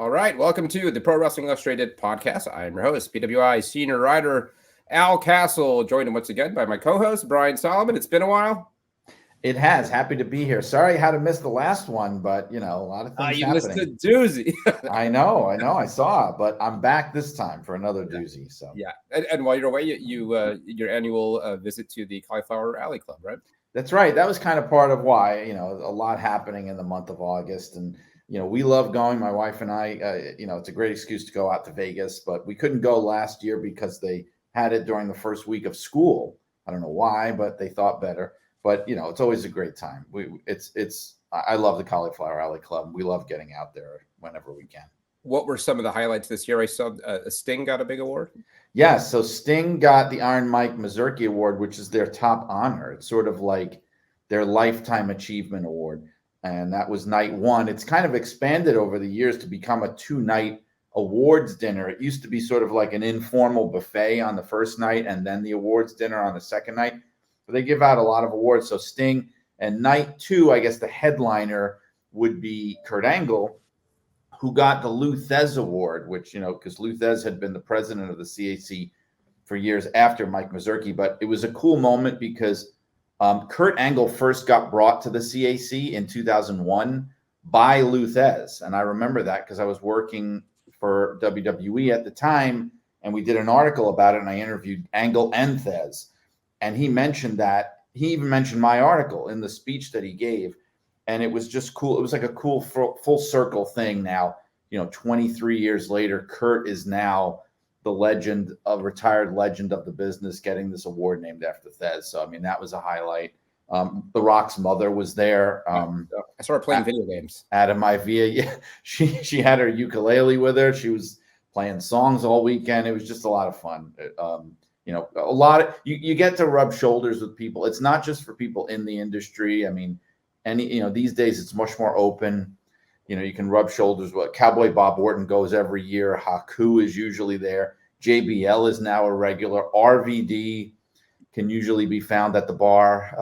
All right, welcome to the Pro Wrestling Illustrated podcast. I am your host, PWI senior writer Al Castle, joined once again by my co-host Brian Solomon. It's been a while. It has. Happy to be here. Sorry I had to miss the last one, but a lot of things You happening. missed a doozy. I know. I saw it, but I'm back this time for another doozy. So yeah, and while you're away, your annual visit to the Cauliflower Alley Club, right? That's right. That was kind of part of why a lot happening in the month of August, and we love going. My wife and I, it's a great excuse to go out to Vegas, but we couldn't go last year because they had it during the first week of school. I don't know why, but they thought better. But it's always a great time. I love the Cauliflower Alley Club. We love getting out there whenever we can. What were some of the highlights this year? I saw Sting got a big award. Yeah, so Sting got the Iron Mike Mazurki Award, which is their top honor. It's sort of like their Lifetime Achievement Award. And that was night one. It's kind of expanded over the years to become a 2-night awards dinner. It used to be sort of like an informal buffet on the first night and then the awards dinner on the second night. But they give out a lot of awards. So Sting, and night two, I guess the headliner would be Kurt Angle, who got the Lou Thesz Award, which, because Lou Thesz had been the president of the CAC for years after Mike Mazurki. But it was a cool moment because Kurt Angle first got brought to the CAC in 2001 by Lou Thesz. And I remember that because I was working for WWE at the time, and we did an article about it, and I interviewed Angle and Thesz. And he mentioned that. He even mentioned my article in the speech that he gave. And it was just cool. It was like a cool full circle thing now. 23 years later, Kurt is now the retired legend of the business, getting this award named after Thesz. So, that was a highlight. The Rock's mother was there. I saw her playing video games. Adam Ivia, yeah, she had her ukulele with her. She was playing songs all weekend. It was just a lot of fun. A lot of you get to rub shoulders with people. It's not just for people in the industry. These days it's much more open. You can rub shoulders with Cowboy Bob Orton goes every year. Haku is usually there. JBL is now a regular. RVD can usually be found at the bar.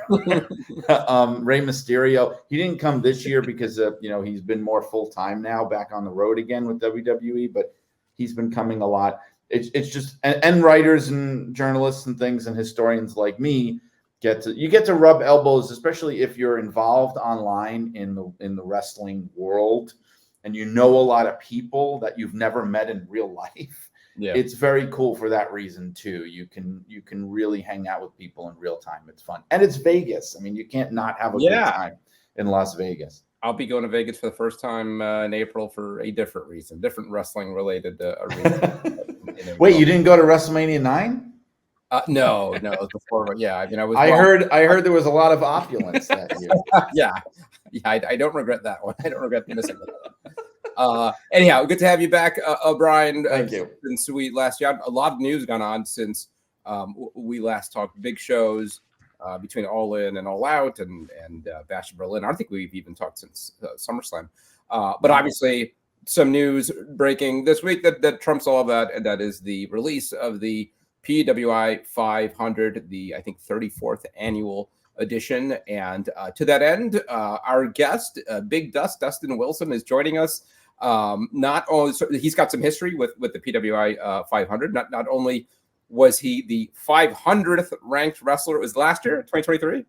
Rey Mysterio, he didn't come this year because he's been more full time now, back on the road again with WWE, but he's been coming a lot. It's just and writers and journalists and things and historians like me get to rub elbows, especially if you're involved online in the wrestling world and a lot of people that you've never met in real life. Yeah. It's very cool for that reason too. You can really hang out with people in real time. It's fun. And it's Vegas. You can't not have a good time in Las Vegas. I'll be going to Vegas for the first time in April for a different reason, different wrestling related reason. Wait, you didn't go to WrestleMania 9? No, it was before. Yeah, I heard there was a lot of opulence that year. yeah, I don't regret that one. I don't regret missing that. Anyhow, good to have you back, Brian. Thank you. It's been sweet last year. A lot of news gone on since we last talked. Big shows between All In and All Out and Bash in Berlin. I don't think we've even talked since SummerSlam. But obviously, some news breaking this week that trumps all of that, and that is the release of the PWI 500, the, I think, 34th annual edition. And to that end, our guest, Big Dustin Wilson, is joining us. Not only, so he's got some history with the PWI 500. Not only was he the 500th ranked wrestler, it was last year, 2023?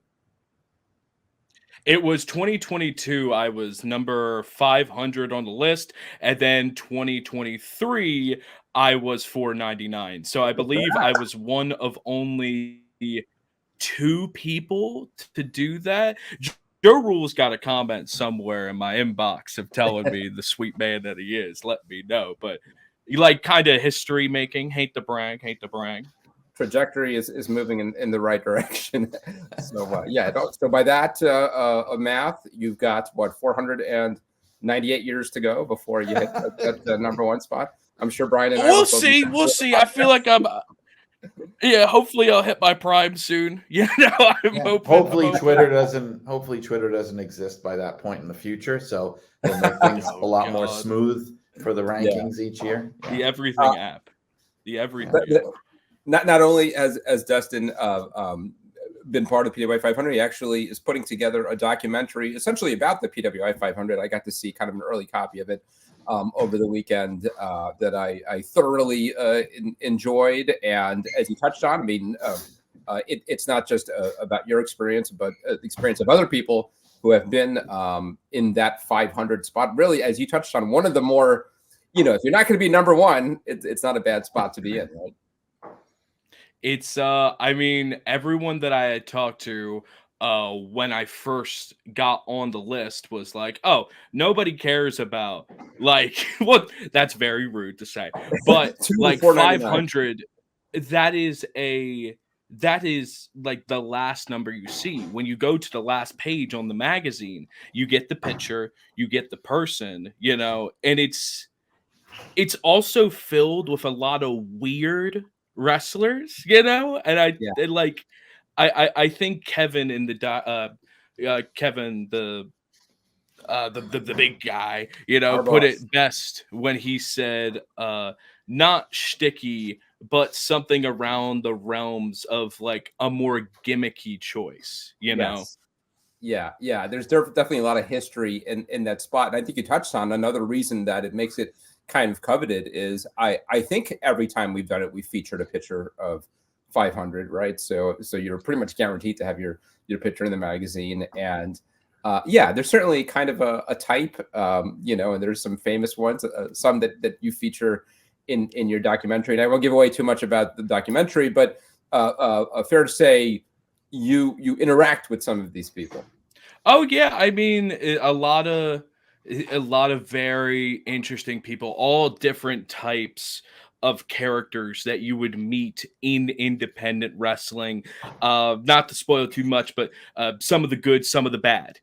It was 2022. I was number 500 on the list. And then 2023, I was 499. So I believe I was one of only 2 people to do that. Joe Rule's got a comment somewhere in my inbox of telling me the sweet man that he is. Let me know. But you like kind of history making. Hate to brag. Trajectory is moving in the right direction. So by that math, you've got 498 years to go before you hit that number one spot. I'm sure Brian and we'll see. I feel like I'm hopefully I'll hit my prime soon. Hopefully Twitter doesn't exist by that point in the future, so it'll make things a lot more smooth for the rankings each year. The everything app. Not only has Dustin been part of the PWI 500, he actually is putting together a documentary essentially about the PWI 500. I got to see kind of an early copy of it. over the weekend that I thoroughly enjoyed. And as you touched on, I mean, it's not just about your experience, but the experience of other people who have been in that 500 spot. Really, as you touched on, one of the more, if you're not going to be number one, it's not a bad spot to be in, right? It's I mean, everyone that I had talked to when I first got on the list was like, oh, nobody cares about like well, that's very rude to say, but like 500, that is like the last number you see when you go to the last page on the magazine. You get the picture, you get the person, and it's also filled with a lot of weird wrestlers, and I think Kevin in the Kevin the big guy, Our put boss. it best when he said not shticky, but something around the realms of like a more gimmicky choice, Yes. Yeah. There's definitely a lot of history in that spot. And I think you touched on another reason that it makes it kind of coveted is I think every time we've done it, we featured a picture of 500, right? So you're pretty much guaranteed to have your picture in the magazine. And there's certainly kind of a type, and there's some famous ones, some that you feature in your documentary. And I won't give away too much about the documentary, but fair to say you interact with some of these people. Oh yeah, I mean a lot of very interesting people, all different types of characters that you would meet in independent wrestling. Not to spoil too much, but some of the good, some of the bad.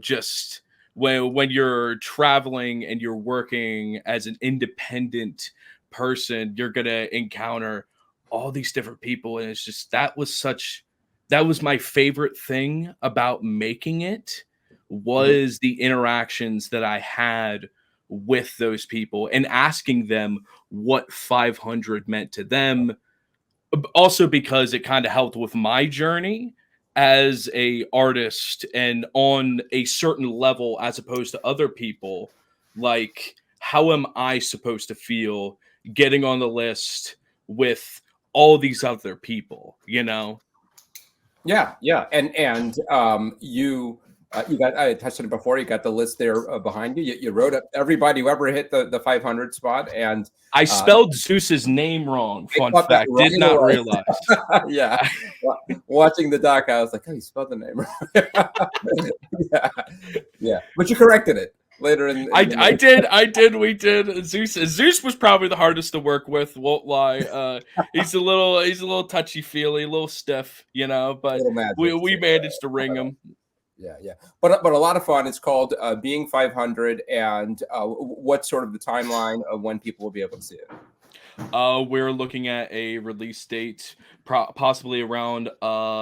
Just when you're traveling and you're working as an independent person, you're gonna encounter all these different people, and it's just that was my favorite thing about making it was the interactions that I had with those people and asking them what 500 meant to them. Also because it kind of helped with my journey as a artist and on a certain level as opposed to other people. Like, how am I supposed to feel getting on the list with all these other people, Yeah. And you got, I touched on it before, you got the list there behind you. You wrote up everybody who ever hit the 500 spot. And I spelled Zeus's name wrong. Fun fact. Did not realize. Yeah. Watching the doc, I was like, oh, you spelled the name wrong. Yeah. But you corrected it later in I did. We did. Zeus was probably the hardest to work with. Won't lie. He's a little touchy feely, a little stiff, but we managed to ring him. Yeah. But a lot of fun. It's called Being 500. And what's sort of the timeline of when people will be able to see it? We're looking at a release date, possibly around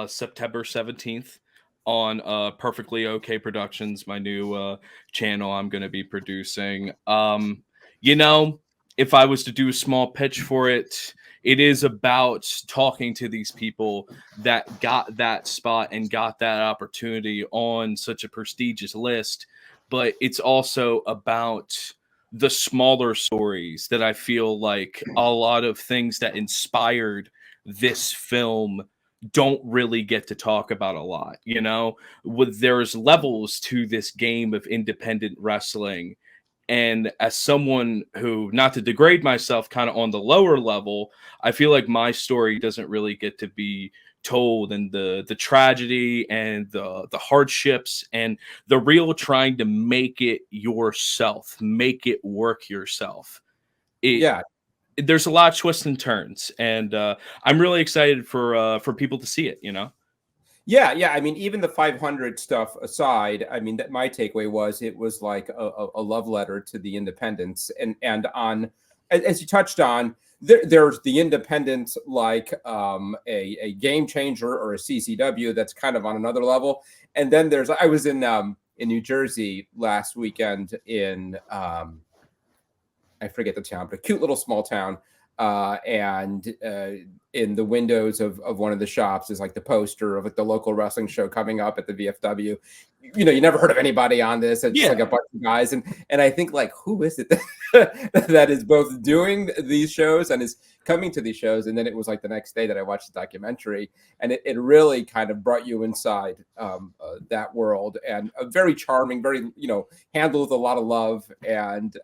September 17th on Perfectly Okay Productions, my new channel I'm going to be producing. If I was to do a small pitch for it, it is about talking to these people that got that spot and got that opportunity on such a prestigious list. But it's also about the smaller stories that I feel like a lot of things that inspired this film don't really get to talk about a lot. There's levels to this game of independent wrestling. And as someone who, not to degrade myself, kind of on the lower level, I feel like my story doesn't really get to be told, and the tragedy and the hardships and the real trying to make it yourself, make it work yourself. There's a lot of twists and turns, and I'm really excited for people to see it. Yeah. I mean, even the 500 stuff aside, I mean, that my takeaway was it was like a love letter to the independents, and on, as you touched on, there's the independents like a Game Changer or a CCW that's kind of on another level, and then I was in New Jersey last weekend in I forget the town, but a cute little small town. and in the windows of one of the shops is like the poster of like the local wrestling show coming up at the VFW. You know, you never heard of anybody on this. It's just like a bunch of guys, and I think like, who is it that is both doing these shows and is coming to these shows? And then it was like the next day that I watched the documentary, and it really kind of brought you inside that world, and very charming, very, you know, handled with a lot of love, and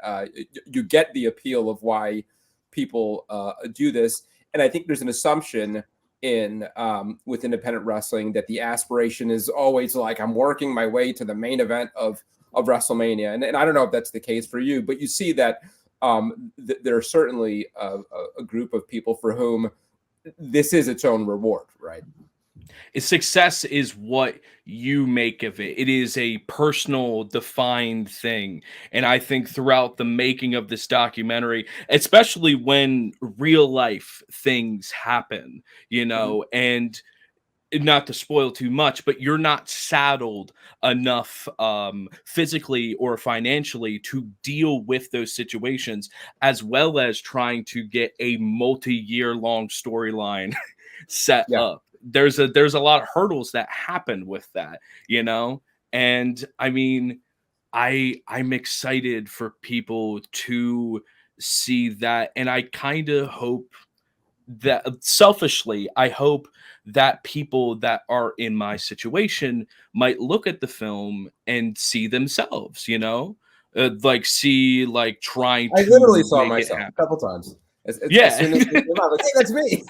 you get the appeal of why people do this. And I think there's an assumption in with independent wrestling that the aspiration is always like, I'm working my way to the main event of WrestleMania. And I don't know if that's the case for you, but you see that there are certainly a group of people for whom this is its own reward, right? Success is what you make of it. It is a personal defined thing. And I think throughout the making of this documentary, especially when real life things happen, you know, and not to spoil too much, but you're not saddled enough physically or financially to deal with those situations, as well as trying to get a multi-year long storyline set up. There's a lot of hurdles that happen with that, you know? And I mean, I'm excited for people to see that. And I kind of hope that, selfishly, I hope that people that are in my situation might look at the film and see themselves, you know? Like see, like trying to. I literally saw myself a couple times. As soon as it came out, like, hey, that's me.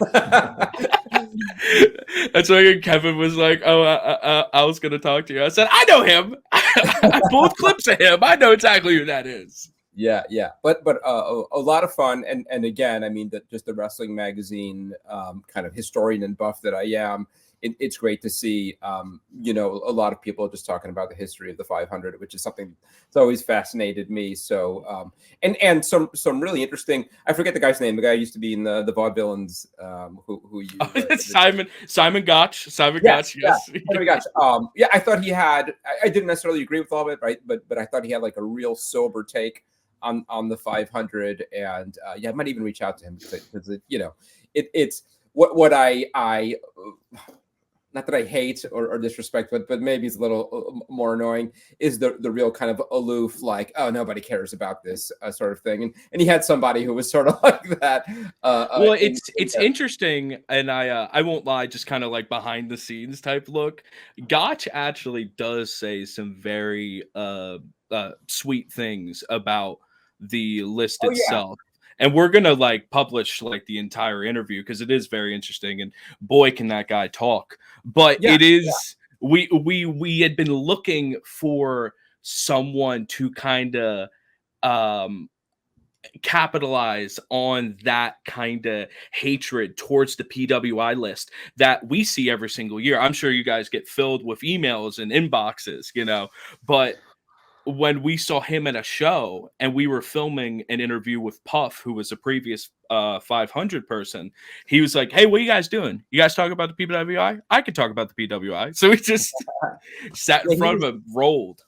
That's why Kevin was like, "Oh, I was going to talk to you." I said, "I know him. I pulled clips of him. I know exactly who that is." Yeah. But a lot of fun, and again, I mean, just the wrestling magazine kind of historian and buff that I am. It's great to see, you know, a lot of people just talking about the history of the 500, which is something that's always fascinated me. So, and some really interesting. I forget the guy's name. The guy who used to be in the Vaudevillains. Who you? Simon Gotch. Simon Gotch. Yes. Simon Gotch. Yeah, I thought he had. I didn't necessarily agree with all of it, right? But I thought he had like a real sober take on the 500, and I might even reach out to him because you know, it's what I not that I hate or disrespect, but maybe it's a little more annoying, is the real kind of aloof, like, oh, nobody cares about this sort of thing. And he had somebody who was sort of like that. Well, it's interesting, and I won't lie, just kind of like behind the scenes type look. Gotch actually does say some very sweet things about the list itself. And we're going to like publish like the entire interview because it is very interesting, and boy, can that guy talk. But it is, we had been looking for someone to kind of capitalize on that kind of hatred towards the PWI list that we see every single year. I'm sure you guys get filled with emails and inboxes, you know, but when we saw him at a show and we were filming an interview with Puff, who was a previous 500 person, he was like, "Hey, what are you guys doing? You guys talk about the PWI? I could talk about the PWI." So we just sat in front of him, rolled.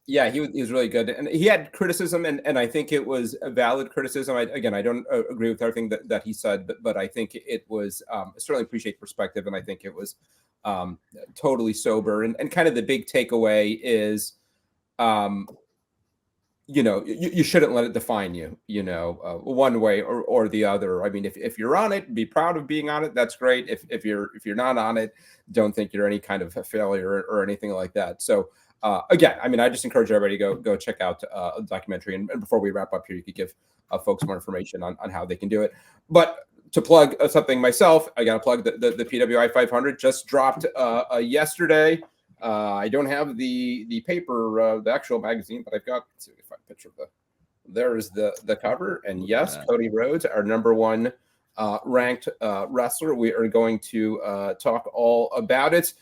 Yeah, he was really good. And he had criticism, and I think it was a valid criticism. I don't agree with everything that he said, but I think it was, certainly appreciate perspective, and I think it was totally sober. And kind of the big takeaway is, you know, you shouldn't let it define you, you know, one way or the other. I mean, if you're on it, be proud of being on it. That's great. If you're not on it, don't think you're any kind of a failure or anything like that. So again, I mean, I just encourage everybody to go check out the documentary. And before we wrap up here, you could give folks more information on how they can do it. But to plug something myself, I got to plug the PWI 500 just dropped yesterday. I don't have the paper, the actual magazine, but I've got, let's see if I can find a picture of there's the cover. And yes, Cody Rhodes, our number one ranked wrestler. We are going to talk all about it.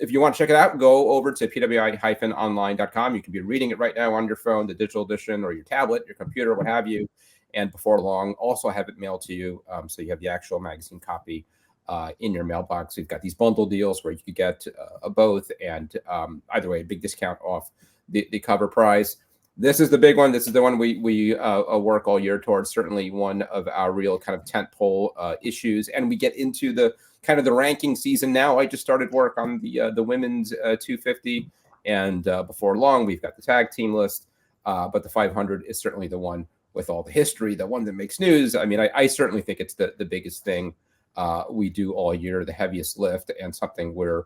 If you want to check it out, go over to pwi-online.com. You can be reading it right now on your phone, the digital edition, or your tablet, your computer, what have you. And before long, also have it mailed to you. So you have the actual magazine copy in your mailbox. We've got these bundle deals where you could get both, and either way, a big discount off the cover price. this is the big one. This is the one we work all year towards. Certainly one of our real kind of tentpole issues. And we get into the kind of the ranking season now. I just started work on the women's 250, and before long we've got the tag team list. But the 500 is certainly the one with all the history, the one that makes news. I mean, I certainly think it's the biggest thing we do all year, the heaviest lift, and something we're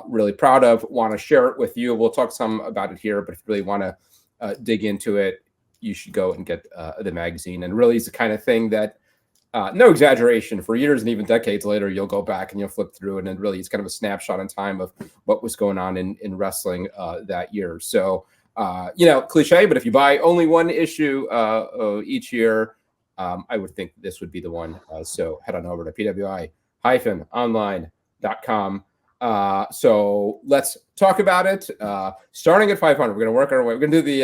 really proud of. Want to share it with you. We'll talk some about it here, but if you really want to dig into it, you should go and get the magazine. And really, it's the kind of thing that, no exaggeration, for years and even decades later, you'll go back and you'll flip through, and then really it's kind of a snapshot in time of what was going on in wrestling that year. So, cliche, but if you buy only one issue each year, I would think this would be the one. So head on over to PWI-online.com. So let's talk about it. Starting at 500, we're going to work our way. We're going to do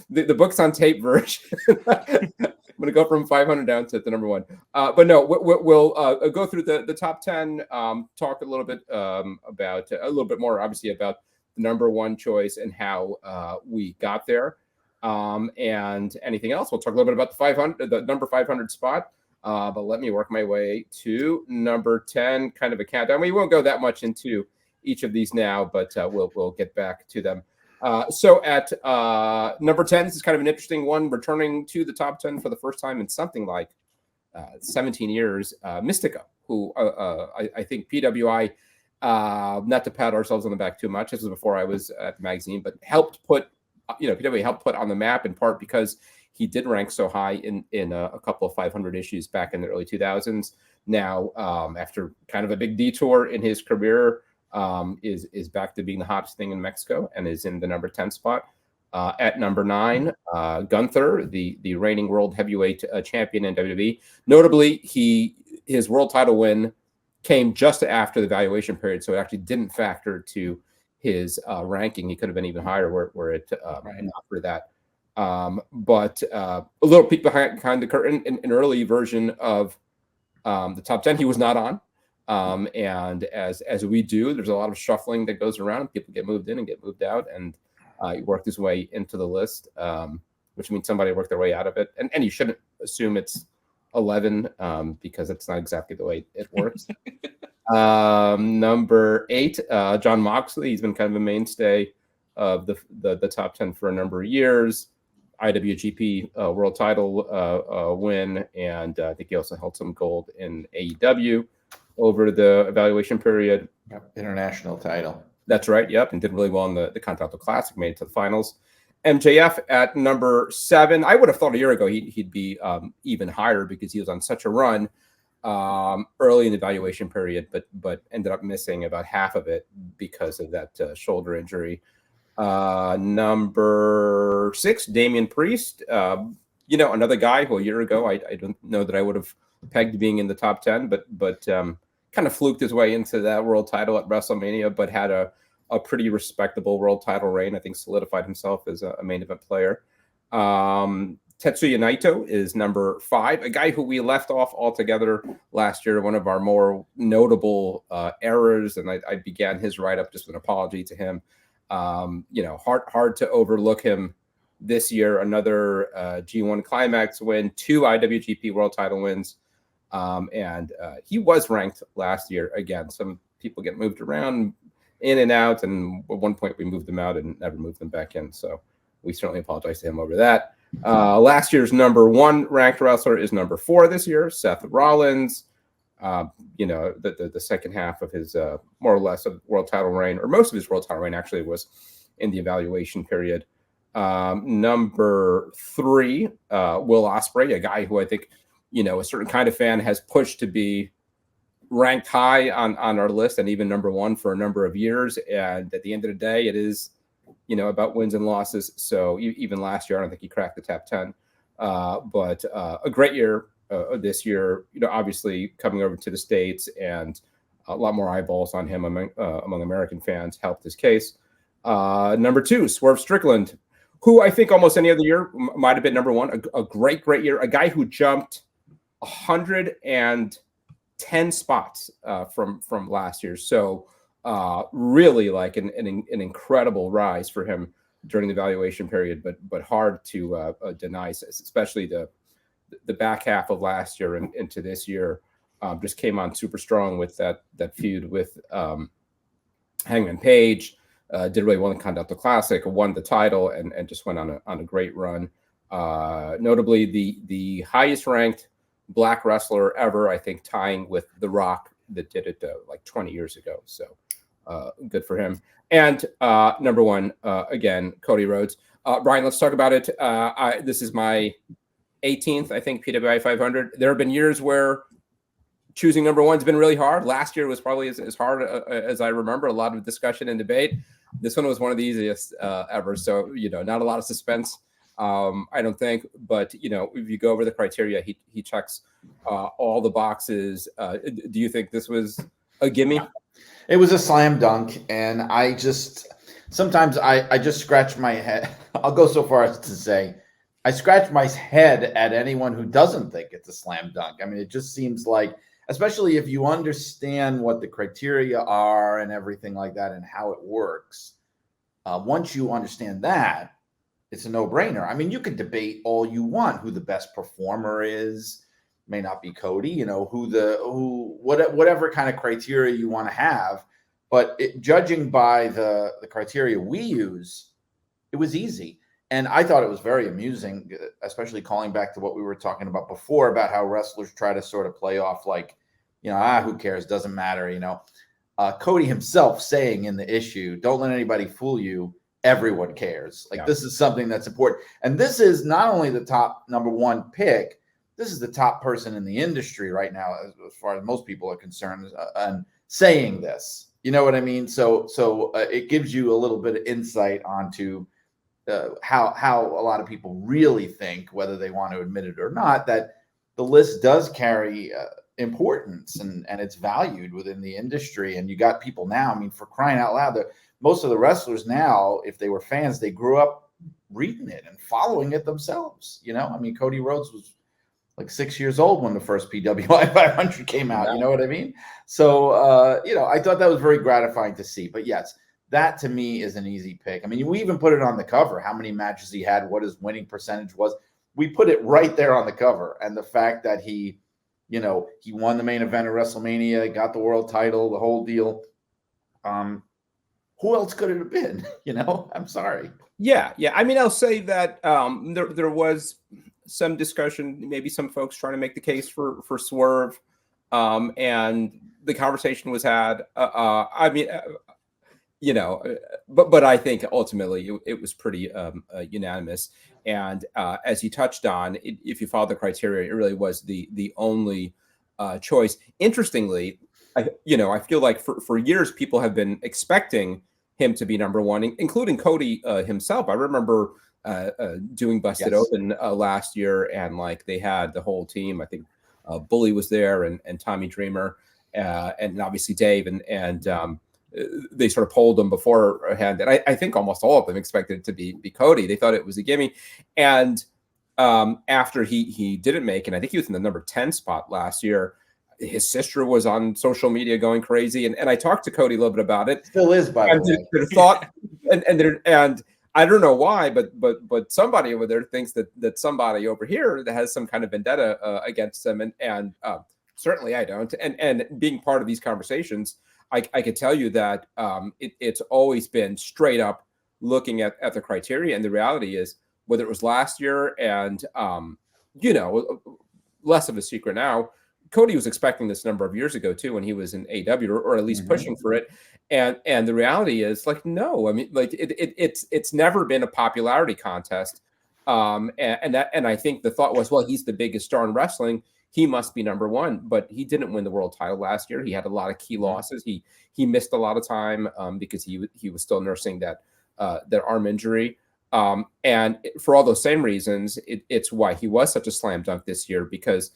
the books on tape version. I'm going to go from 500 down to the number one. But no, we'll go through the top 10, talk a little bit about a little bit more, obviously, about the number one choice and how we got there. And anything else. We'll talk a little bit about the number 500 spot. But let me work my way to number 10, kind of a countdown. We won't go that much into each of these now, but we'll get back to them. So at number 10, this is kind of an interesting one, returning to the top 10 for the first time in something like 17 years, Mystico, who I think PWI, not to pat ourselves on the back too much, this was before I was at the magazine, but helped put, PWI helped put on the map in part because he did rank so high in a couple of 500 issues back in the early 2000s. Now, after kind of a big detour in his career, is back to being the hottest thing in Mexico and is in the number 10 spot. At number 9, Gunther, the reigning world heavyweight champion in WWE. Notably, his world title win came just after the evaluation period, so it actually didn't factor to his ranking. He could have been even higher were it not for that. But a little peek behind the curtain, an early version of the top 10 he was not on. And as we do, there's a lot of shuffling that goes around. People get moved in and get moved out, and he worked his way into the list, which means somebody worked their way out of it. And you shouldn't assume it's 11 because it's not exactly the way it works. Number 8, Jon Moxley. He's been kind of a mainstay of the top 10 for a number of years. IWGP world title win, and I think he also held some gold in AEW over the evaluation period. International title. That's right. Yep. And did really well in the Continental Classic, made it to the finals. MJF at number 7. I would have thought a year ago he'd be even higher because he was on such a run early in the evaluation period, but ended up missing about half of it because of that shoulder injury. Number 6, Damian Priest. Another guy who a year ago I don't know that I would have pegged being in the top 10, but kind of fluked his way into that world title at WrestleMania, but had a pretty respectable world title reign. I think solidified himself as a main event player. Tetsuya Naito is number 5, a guy who we left off altogether last year, one of our more notable errors, and I began his write-up just with an apology to him. Hard to overlook him this year. Another G1 Climax win, 2 IWGP world title wins. And he was ranked last year. Again, some people get moved around in and out, and at one point we moved them out and never moved them back in. So we certainly apologize to him over that. Last year's number 1 ranked wrestler is number 4 this year, Seth Rollins. The second half of his more or less of world title reign, or most of his world title reign actually, was in the evaluation period. Number 3, Will Ospreay, a guy who I think, a certain kind of fan has pushed to be ranked high on our list and even number 1 for a number of years. And at the end of the day, it is, about wins and losses. So even last year, I don't think he cracked the top 10. But a great year this year, obviously coming over to the States, and a lot more eyeballs on him among American fans helped his case. Number 2, Swerve Strickland, who I think almost any other year might have been number 1. A great year. A guy who jumped 110 spots from last year. So really like an incredible rise for him during the evaluation period, but hard to deny, especially the back half of last year and into this year. Just came on super strong with that feud with Hangman Page. Did really well in Continental Classic, won the title, and just went on a great run. Notably, the highest ranked Black wrestler ever, I think, tying with The Rock that did it like 20 years ago. So good for him. And number one, again, Cody Rhodes. Brian, let's talk about it. This is my 18th, I think, PWI 500. There have been years where choosing number one's been really hard. Last year was probably as hard as I remember. A lot of discussion and debate. This one was one of the easiest ever. So, not a lot of suspense, I don't think. But, if you go over the criteria, he checks all the boxes. Do you think this was a gimme? It was a slam dunk. And sometimes I just scratch my head. I'll go so far as to say, I scratch my head at anyone who doesn't think it's a slam dunk. I mean, it just seems like, especially if you understand what the criteria are and everything like that and how it works. Once you understand that, it's a no-brainer. I mean, you could debate all you want who the best performer is. May not be Cody, whatever kind of criteria you want to have. But judging by the criteria we use, it was easy. And I thought it was very amusing, especially calling back to what we were talking about before about how wrestlers try to sort of play off like, who cares? Doesn't matter, Cody himself saying in the issue, don't let anybody fool you. Everyone cares. This is something that's important. And this is not only the top number one pick, this is the top person in the industry right now, as far as most people are concerned, and saying this. You know what I mean? So it gives you a little bit of insight onto how a lot of people really think, whether they want to admit it or not, that the list does carry importance and it's valued within the industry. And you got people now, I mean, for crying out loud, most of the wrestlers now, if they were fans, they grew up reading it and following it themselves. I mean, Cody Rhodes was like 6 years old when the first PWI 500 came out. You know what I mean? So, I thought that was very gratifying to see. But yes, that to me is an easy pick. I mean, we even put it on the cover, how many matches he had, what his winning percentage was. We put it right there on the cover. And the fact that he won the main event of WrestleMania, got the world title, the whole deal. Who else could it have been? I'm sorry. Yeah. I mean, I'll say that there was some discussion, maybe some folks trying to make the case for Swerve, and the conversation was had. But I think ultimately it was pretty unanimous. And as you touched on, if you follow the criteria, it really was the only choice. Interestingly, I feel like for years people have been expecting him to be number one, including Cody himself. I remember doing Busted Open last year, and like they had the whole team. I think Bully was there, and Tommy Dreamer, and obviously Dave, and they sort of polled him beforehand, and I think almost all of them expected it to be Cody. They thought it was a gimme, and after he didn't make, and I think he was in the number 10 spot last year. His sister was on social media going crazy, and I talked to Cody a little bit about it. Still is, by the way. Thought, and I don't know why, but somebody over there thinks that somebody over here that has some kind of vendetta against them, and certainly I don't. And being part of these conversations, I could tell you that it's always been straight up looking at the criteria, and the reality is, whether it was last year and less of a secret now. Cody was expecting this a number of years ago too, when he was in AEW, or at least pushing for it. And the reality is, like, no, I mean, like it's never been a popularity contest. And I think the thought was, well, he's the biggest star in wrestling, he must be number one. But he didn't win the world title last year. He had a lot of key losses. He missed a lot of time because he was still nursing that arm injury. And for all those same reasons, it's why he was such a slam dunk this year, because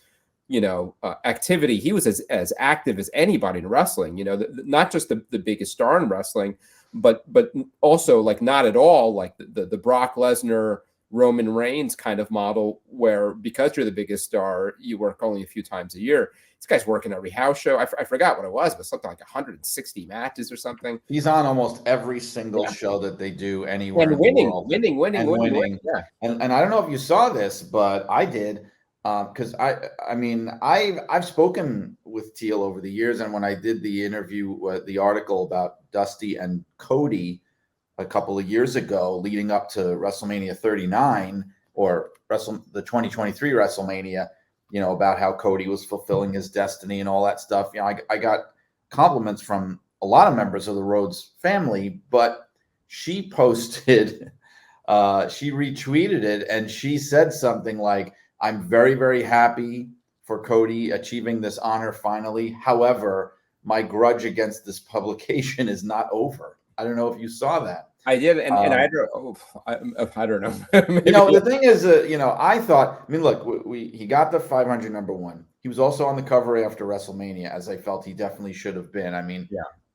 activity. He was as active as anybody in wrestling, not just the biggest star in wrestling, but also like not at all like the Brock Lesnar, Roman Reigns kind of model, where because you're the biggest star, you work only a few times a year. This guy's working every house show. I forgot what it was, but something like 160 matches or something. He's on almost every single show that they do anywhere and in winning, the world. winning. Yeah. And I don't know if you saw this, but I did, because I've spoken with Teal over the years, and when I did the interview, the article about Dusty and Cody a couple of years ago, leading up to WrestleMania 39 or the 2023 WrestleMania, about how Cody was fulfilling his destiny and all that stuff. I got compliments from a lot of members of the Rhodes family, but she posted, she retweeted it, and she said something like, "I'm very, very happy for Cody achieving this honor finally. However, my grudge against this publication is not over." I don't know if you saw that. I did, and I don't know. The thing is, I thought, look, he got the 500 number one. He was also on the cover after WrestleMania, as I felt he definitely should have been.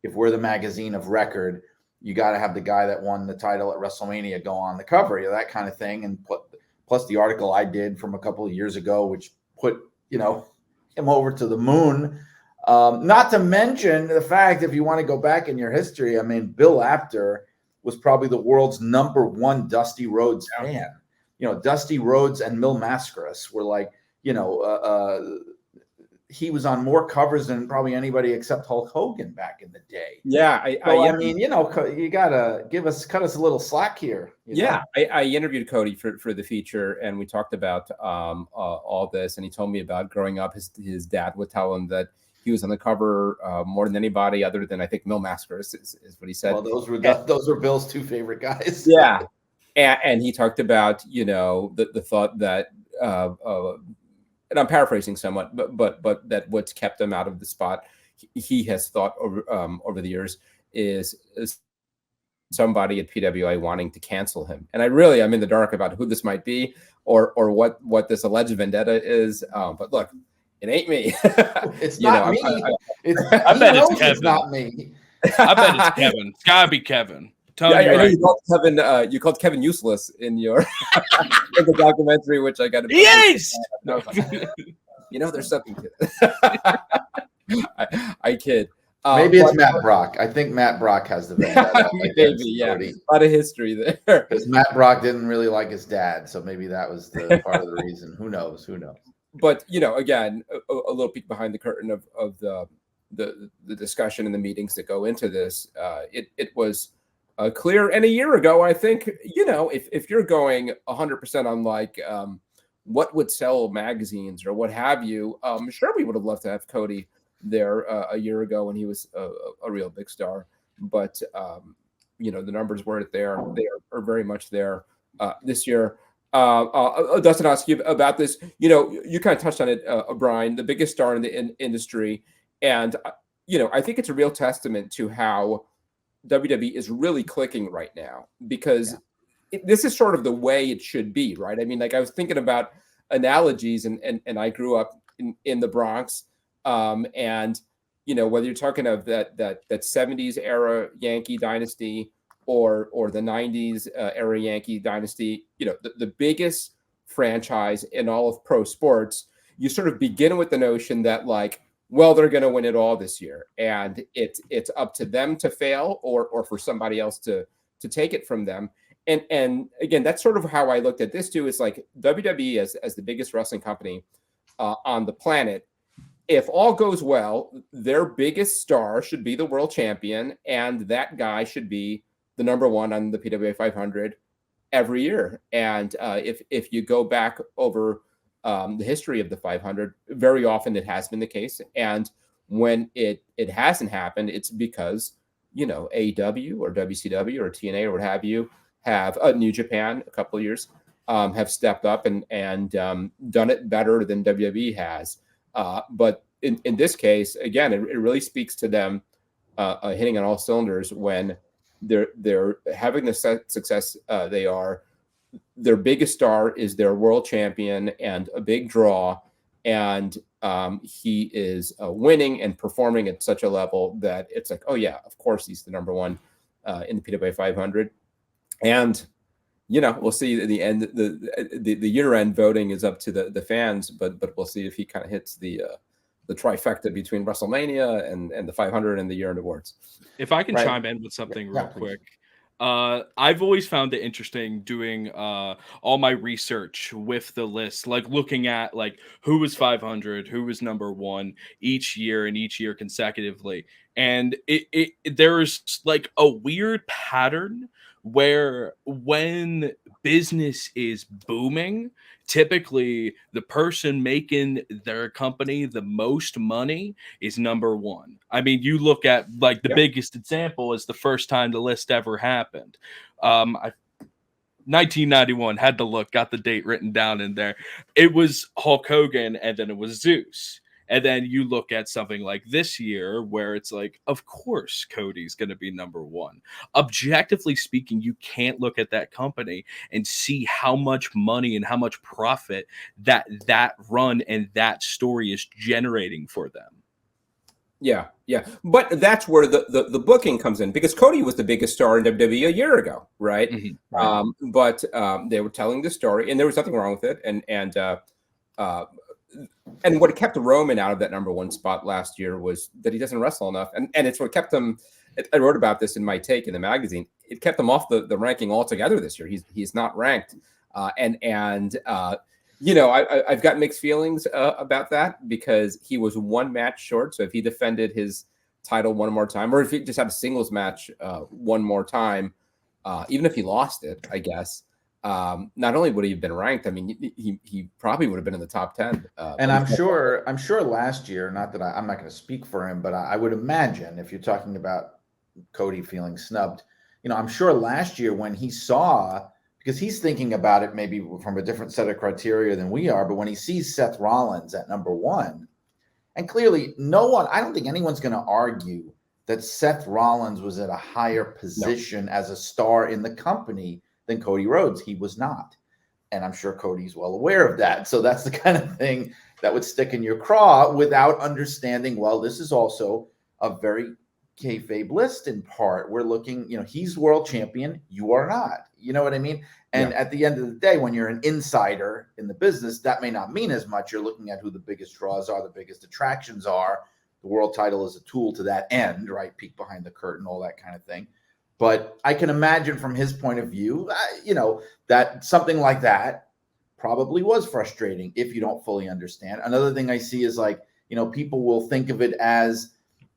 If we're the magazine of record, you got to have the guy that won the title at WrestleMania go on the cover, that kind of thing. And plus the article I did from a couple of years ago, which put, him over to the moon. Not to mention the fact, if you want to go back in your history, Bill Apter was probably the world's number one Dusty Rhodes fan. Dusty Rhodes and Mil Mascaras were like, he was on more covers than probably anybody except Hulk Hogan back in the day. Yeah. You gotta cut us a little slack here. I interviewed Cody for the feature, and we talked about all this, and he told me about growing up. His dad would tell him that he was on the cover more than anybody other than, I think, Mil Mascaras is what he said. Well, those were Bill's two favorite guys. Yeah. And he talked about, the thought that, and I'm paraphrasing somewhat, but that what's kept him out of the spot, he has thought over the years is somebody at PWI wanting to cancel him. And I'm in the dark about who this might be or what this alleged vendetta is. But look, it ain't me. It's not me. I bet it's Kevin. It's not me. I bet it's Kevin. It's gotta be Kevin. I know you called Kevin. You called Kevin useless in your in the documentary, which I got to. Yes. There's something to it. I kid. Maybe it's Matt Brock. I think Matt Brock has the vendetta. Maybe, yeah. A lot of history there. Because Matt Brock didn't really like his dad, so maybe that was the part of the reason. Who knows? But again, a little peek behind the curtain of the discussion and the meetings that go into this. It was clear, and a year ago, I think, if you're going 100% on like what would sell magazines or what have you, sure, we would have loved to have Cody there a year ago when he was a real big star. But the numbers weren't there. They are very much there this year. Dustin, I'll ask you about this. You kind of touched on it, Brian, the biggest star in the industry. And, I think it's a real testament to how WWE is really clicking right now, because this is sort of the way it should be, right? I was thinking about analogies, and I grew up in the Bronx. And, whether you're talking of that 70s era Yankee dynasty or the 90s era Yankee dynasty, the biggest franchise in all of pro sports, you sort of begin with the notion that they're going to win it all this year, and it's up to them to fail or for somebody else to take it from them. And again, that's sort of how I looked at this too. Is like WWE as the biggest wrestling company on the planet. If all goes well, their biggest star should be the world champion, and that guy should be the number one on the PWI 500 every year. And if you go back over the history of the 500, very often it has been the case. And when it hasn't happened, it's because, AEW or WCW or TNA or what have you have New Japan a couple of years have stepped up and done it better than WWE has. But in this case, again, it really speaks to them hitting on all cylinders when they're having the success they are. Their biggest star is their world champion and a big draw, and he is winning and performing at such a level that it's like, oh yeah, of course he's the number one in the PWI 500. And we'll see in the end. The year-end voting is up to the fans, but we'll see if he kind of hits the trifecta between WrestleMania and the 500 and the year-end awards. If I can Right. chime in with something real please. quick. I've always found it interesting doing all my research with the list, like looking at like who was 500, who was number one each year and each year consecutively. And there's like a weird pattern where when business is booming, typically the person making their company the most money is number one. I mean, you look at like the biggest example is the first time the list ever happened. 1991, had to look, got the date written down in there. It was Hulk Hogan and then it was Zeus. And then you look at something like this year where it's like, of course, Cody's going to be number one. Objectively speaking, you can't look at that company and see how much money and how much profit that run and that story is generating for them. Yeah. But that's where the booking comes in, because Cody was the biggest star in WWE a year ago, right? Mm-hmm. But they were telling the story, and there was nothing wrong with it. And what kept Roman out of that number one spot last year was that he doesn't wrestle enough. And it's what kept him. I wrote about this in my take in the magazine. It kept him off the ranking altogether this year. He's not ranked. I've got mixed feelings about that, because he was one match short. So if he defended his title one more time, or if he just had a singles match one more time, even if he lost it, I guess, not only would he have been ranked, I mean, he probably would have been in the top 10. And I'm sure last year, not that I'm not going to speak for him, but I would imagine, if you're talking about Cody feeling snubbed, I'm sure last year when he saw, because he's thinking about it maybe from a different set of criteria than we are, but when he sees Seth Rollins at number one, and clearly I don't think anyone's going to argue that Seth Rollins was at a higher position as a star in the company than Cody Rhodes. He was not. And I'm sure Cody's well aware of that. So that's the kind of thing that would stick in your craw without understanding, well, this is also a very kayfabe list in part. We're looking, he's world champion. You are not. You know what I mean? And at the end of the day, when you're an insider in the business, that may not mean as much. You're looking at who the biggest draws are, the biggest attractions are. The world title is a tool to that end, right? Peek behind the curtain, all that kind of thing. But I can imagine from his point of view, that something like that probably was frustrating if you don't fully understand. Another thing I see is like, people will think of it as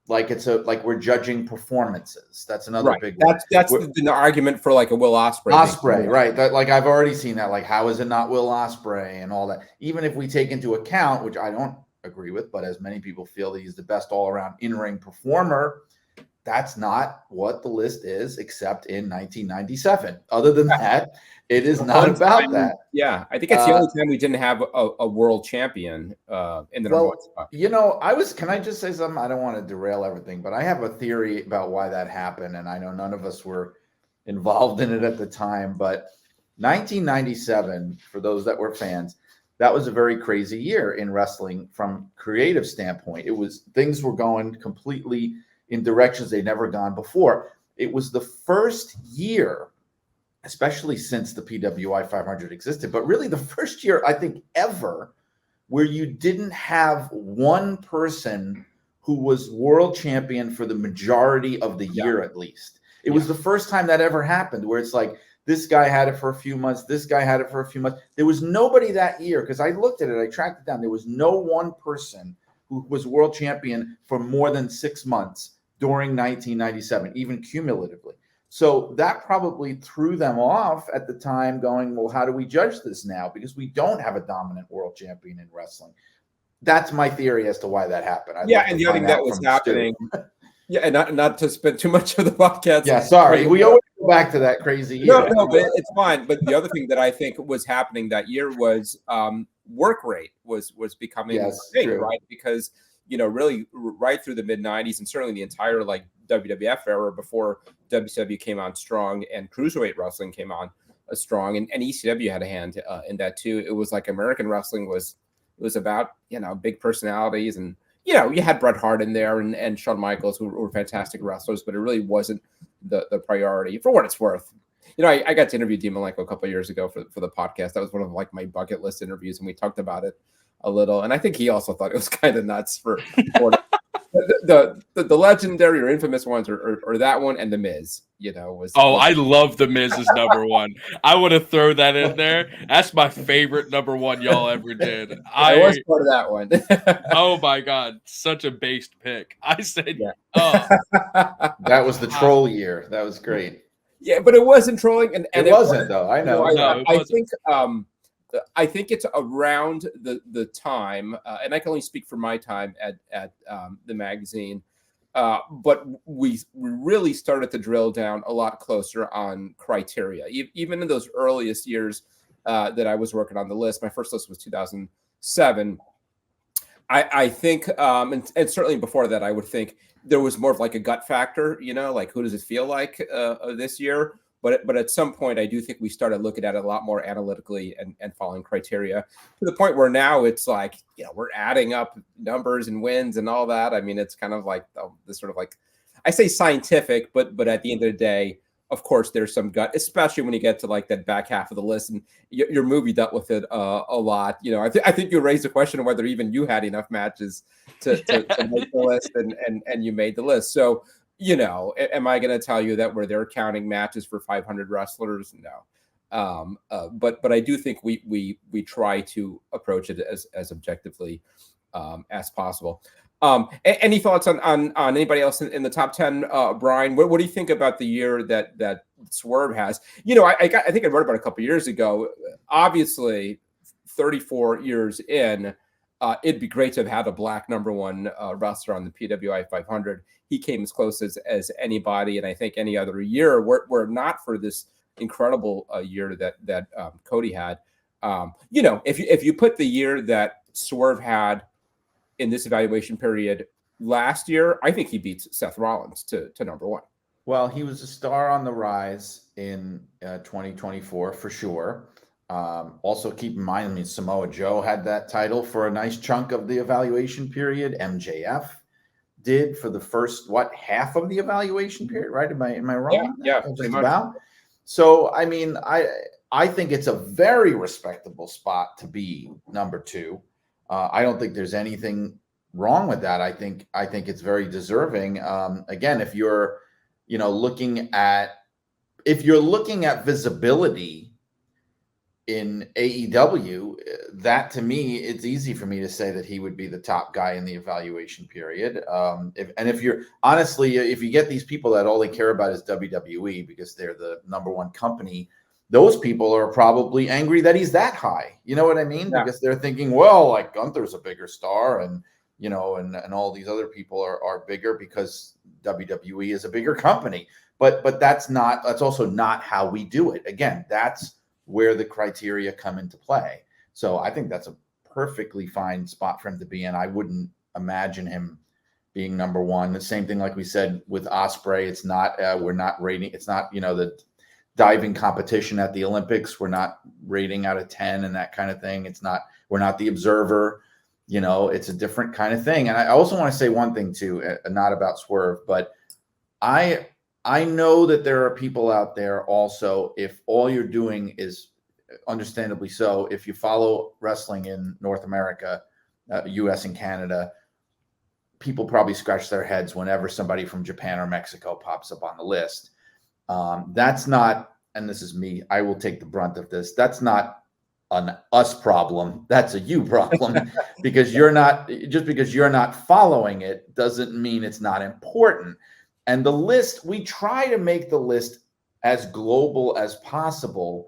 like like we're judging performances. That's another big one. That's the argument for like a Will Ospreay. Ospreay, right? Like I've already seen that. Like, how is it not Will Ospreay and all that? Even if we take into account, which I don't agree with, but as many people feel that he's the best all-around in-ring performer, that's not what the list is, except in 1997. Other than that, it is not about that. Yeah, I think it's the only time we didn't have a world champion in the number one spot. Can I just say something? I don't want to derail everything, but I have a theory about why that happened, and I know none of us were involved in it at the time, but 1997, for those that were fans, that was a very crazy year in wrestling from creative standpoint. Things were going completely in directions they'd never gone before. It was the first year, especially since the PWI 500 existed, but really the first year, I think, ever, where you didn't have one person who was world champion for the majority of the year, at least. It was the first time that ever happened, where it's like, this guy had it for a few months, this guy had it for a few months. There was nobody that year, because I looked at it, I tracked it down. There was no one person who was world champion for more than 6 months during 1997, even cumulatively. So that probably threw them off at the time, going, well, how do we judge this now? Because we don't have a dominant world champion in wrestling. That's my theory as to why that happened. And the other thing that was happening, and not to spend too much of the podcast. Yeah, sorry. We always go back to that crazy year. No, but it's fine. But the other thing that I think was happening that year was work rate was becoming a thing, right? Because really right through the mid 90s, and certainly the entire like WWF era before WCW came on strong and Cruiserweight Wrestling came on strong, and ECW had a hand in that too. It was like American wrestling was about, big personalities, and, you had Bret Hart in there and Shawn Michaels, who were fantastic wrestlers, but it really wasn't the priority, for what it's worth. I got to interview Dean Malenko a couple of years ago for the podcast. That was one of like my bucket list interviews, and we talked about it a little. And I think he also thought it was kind of nuts for the legendary or infamous ones, or that one and the Miz. I love the Miz's number one. I want to throw that in there. That's my favorite number one y'all ever did. I was part of that one. Oh my god, such a based pick. I said, yeah. That was the troll year. That was great. Yeah, but it wasn't trolling, and it wasn't though. I know. I think it's around the time, and I can only speak for my time at the magazine, but we really started to drill down a lot closer on criteria. Even in those earliest years that I was working on the list, my first list was 2007. I think, and certainly before that, I would think there was more of like a gut factor, like who does it feel like this year? But at some point, I do think we started looking at it a lot more analytically and following criteria to the point where now it's like, we're adding up numbers and wins and all that. I mean, it's kind of like this sort of like, I say scientific, but at the end of the day, of course, there's some gut, especially when you get to like that back half of the list, and your movie dealt with it a lot. I think you raised the question of whether even you had enough matches to make the list, and you made the list. So, am I going to tell you that we're there counting matches for 500 wrestlers? No. But I do think we try to approach it as objectively as possible. Any thoughts on anybody else in the top 10, Brian? What do you think about the year that Swerve has? I think I wrote about it a couple of years ago. Obviously, 34 years in, it'd be great to have had a black number one wrestler on the PWI 500. He came as close as anybody, and I think any other year, were not for this incredible year that Cody had. If you put the year that Swerve had in this evaluation period last year, I think he beats Seth Rollins to number one. Well, he was a star on the rise in 2024 for sure. Also, keep in mind, Samoa Joe had that title for a nice chunk of the evaluation period. MJF did for the first half of the evaluation period, right? Am I wrong? Yeah, just about. So, I think it's a very respectable spot to be number two. I don't think there's anything wrong with that. I think it's very deserving. Again, if you're looking at visibility in AEW, that to me, it's easy for me to say that he would be the top guy in the evaluation period. If you get these people that all they care about is WWE because they're the number one company, those people are probably angry that he's that high. You know what I mean? Yeah. Because they're thinking, well, like Gunther's a bigger star, and and all these other people are bigger because WWE is a bigger company. But that's also not how we do it. Again, that's where the criteria come into play. So I think that's a perfectly fine spot for him to be in. I wouldn't imagine him being number one. The same thing, like we said with Ospreay, it's not we're not rating. It's not the diving competition at the Olympics. We're not rating out of 10 and that kind of thing. We're not the Observer. It's a different kind of thing. And I also want to say one thing too, not about Swerve, but I know that there are people out there also, if all you're doing is, understandably so, if you follow wrestling in North America, US and Canada, people probably scratch their heads whenever somebody from Japan or Mexico pops up on the list. That's not, and this is me, I will take the brunt of this. That's not an us problem. That's a you problem because because you're not following it doesn't mean it's not important. And the list, we try to make the list as global as possible,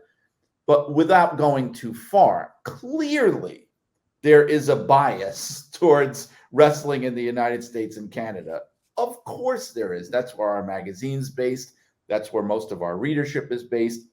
but without going too far. Clearly, there is a bias towards wrestling in the United States and Canada. Of course there is. That's where our magazine's based. That's where most of our readership is based.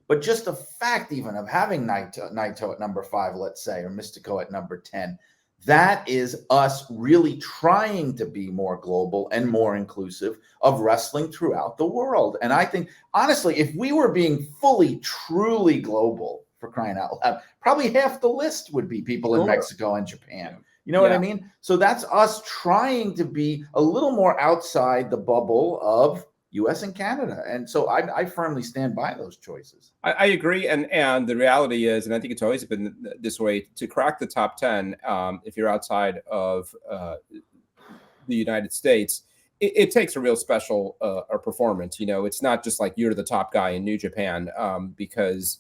But just the fact even of having Naito at number 5, let's say, or Mystico at number 10, that is us really trying to be more global and more inclusive of wrestling throughout the world. And I think, honestly, if we were being fully, truly global, for crying out loud, probably half the list would be people in Mexico and Japan. You know what I mean? So that's us trying to be a little more outside the bubble of U.S. and Canada. And so I firmly stand by those choices. I agree. And the reality is, and I think it's always been this way, to crack the top 10, if you're outside of the United States, it takes a real special performance. It's not just like you're the top guy in New Japan, because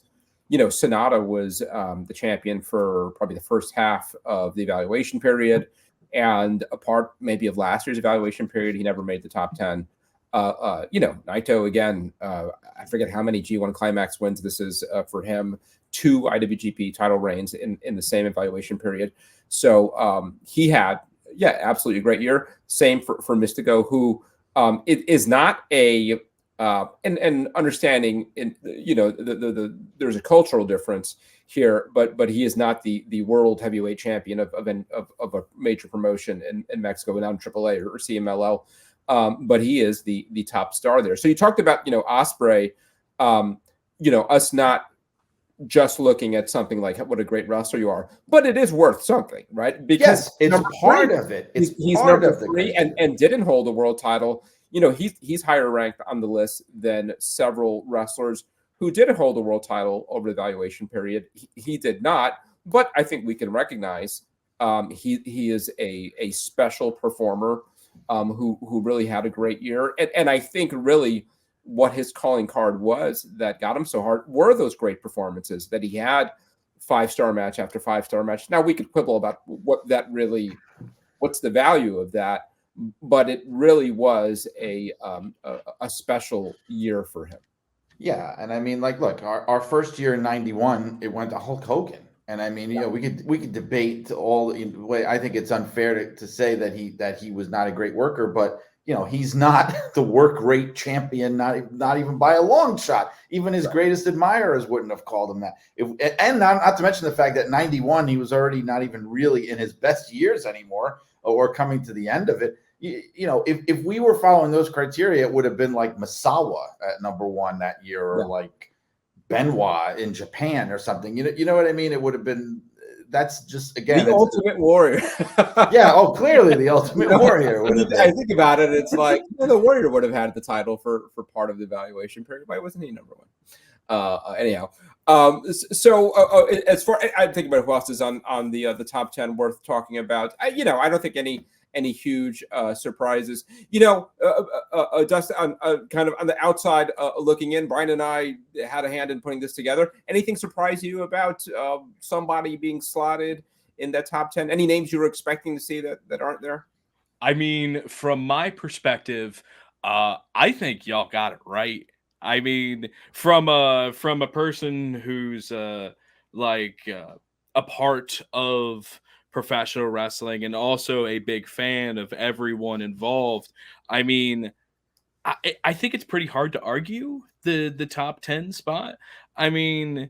Sonata was the champion for probably the first half of the evaluation period, and a part maybe of last year's evaluation period, he never made the top 10. Naito, again, I forget how many G1 Climax wins this is for him, 2 IWGP title reigns in the same evaluation period. So he had, absolutely a great year. Same for Mystico, who it is not a and understanding there's a cultural difference here, but he is not the world heavyweight champion of a major promotion in Mexico, not in AAA or CMLL, but he is the top star there. So you talked about Ospreay, us not just looking at something like what a great wrestler you are, but it is worth something, right? Because it's part of it. He's number 3 and didn't hold a world title. He's higher ranked on the list than several wrestlers who did hold a world title over the evaluation period. He did not, but I think we can recognize he is a special performer who really had a great year. And I think really what his calling card was that got him so hard were those great performances that he had, 5-star match after 5-star match. Now we could quibble about what's the value of that, but it really was a special year for him. Yeah, and I mean, like, look, our first year in '91, it went to Hulk Hogan, and I mean, we could debate all. I think it's unfair to say that he was not a great worker, but he's not the work rate champion, not even by a long shot. Even his greatest admirers wouldn't have called him that. And not to mention the fact that '91, he was already not even really in his best years anymore, or coming to the end of it. If we were following those criteria, it would have been like Misawa at number 1 that year, or like Benoit in Japan or something. You know what I mean? It would have been. That's just, again, the Ultimate Warrior. Yeah. Oh, clearly the Ultimate Warrior. I think about it. It's like the Warrior would have had the title for part of the evaluation period. Why wasn't he number 1? Anyhow, so as far I'm thinking about who else is on the top 10 worth talking about. I don't think any huge surprises. Dustin, kind of on the outside looking in, Brian and I had a hand in putting this together. Anything surprise you about somebody being slotted in that top 10? Any names you were expecting to see that aren't there? I mean, from my perspective, I think y'all got it right. I mean, from a person who's a part of professional wrestling and also a big fan of everyone involved, I mean, I think it's pretty hard to argue the top 10 spot. I mean,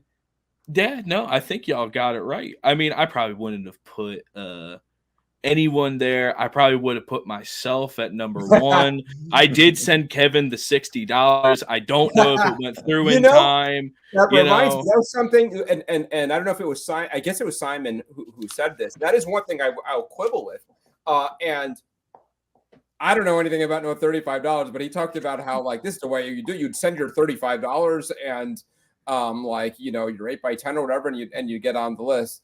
I think y'all got it right. I mean, I probably wouldn't have put anyone there. I probably would have put myself at number 1. I did send Kevin the $60. I don't know if it went through in time. That reminds me of something, and I don't know if it was Simon. I guess it was Simon who said this. That is one thing I'll quibble with. And I don't know anything about no $35, but he talked about how, like, this is the way you do. You'd send your $35 and you're 8x10 or whatever, and you get on the list.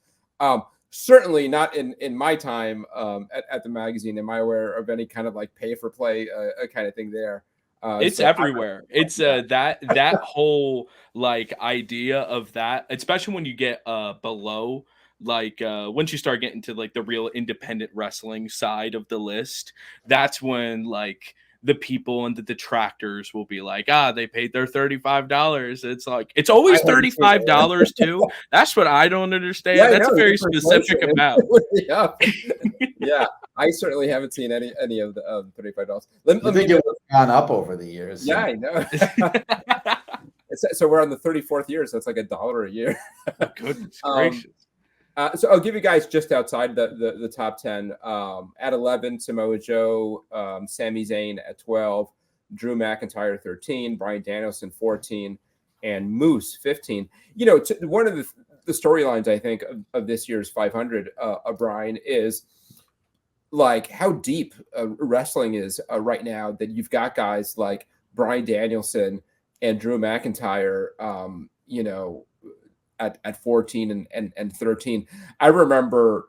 Certainly not in my time at the magazine am I aware of any kind of like pay for play kind of thing there. It's everywhere. It's that whole like idea of that, especially when you get below, like once you start getting to like the real independent wrestling side of the list, that's when like the people and the detractors will be like, they paid their $35. It's like, it's always $35 too. That's what I don't understand. Yeah, that's very specific about. Yeah. I certainly haven't seen any of the $35. I think it was gone up over the years. Yeah, I know. So we're on the 34th year, so it's like $1 a year. Goodness gracious. So I'll give you guys just outside the top 10. At 11, Samoa Joe, Sami Zayn at 12, Drew McIntyre 13, Bryan Danielson 14, and Moose 15. One of the storylines I think of this year's 500, Brian, is like how deep wrestling is right now. That you've got guys like Bryan Danielson and Drew McIntyre, at 14 and 13. I remember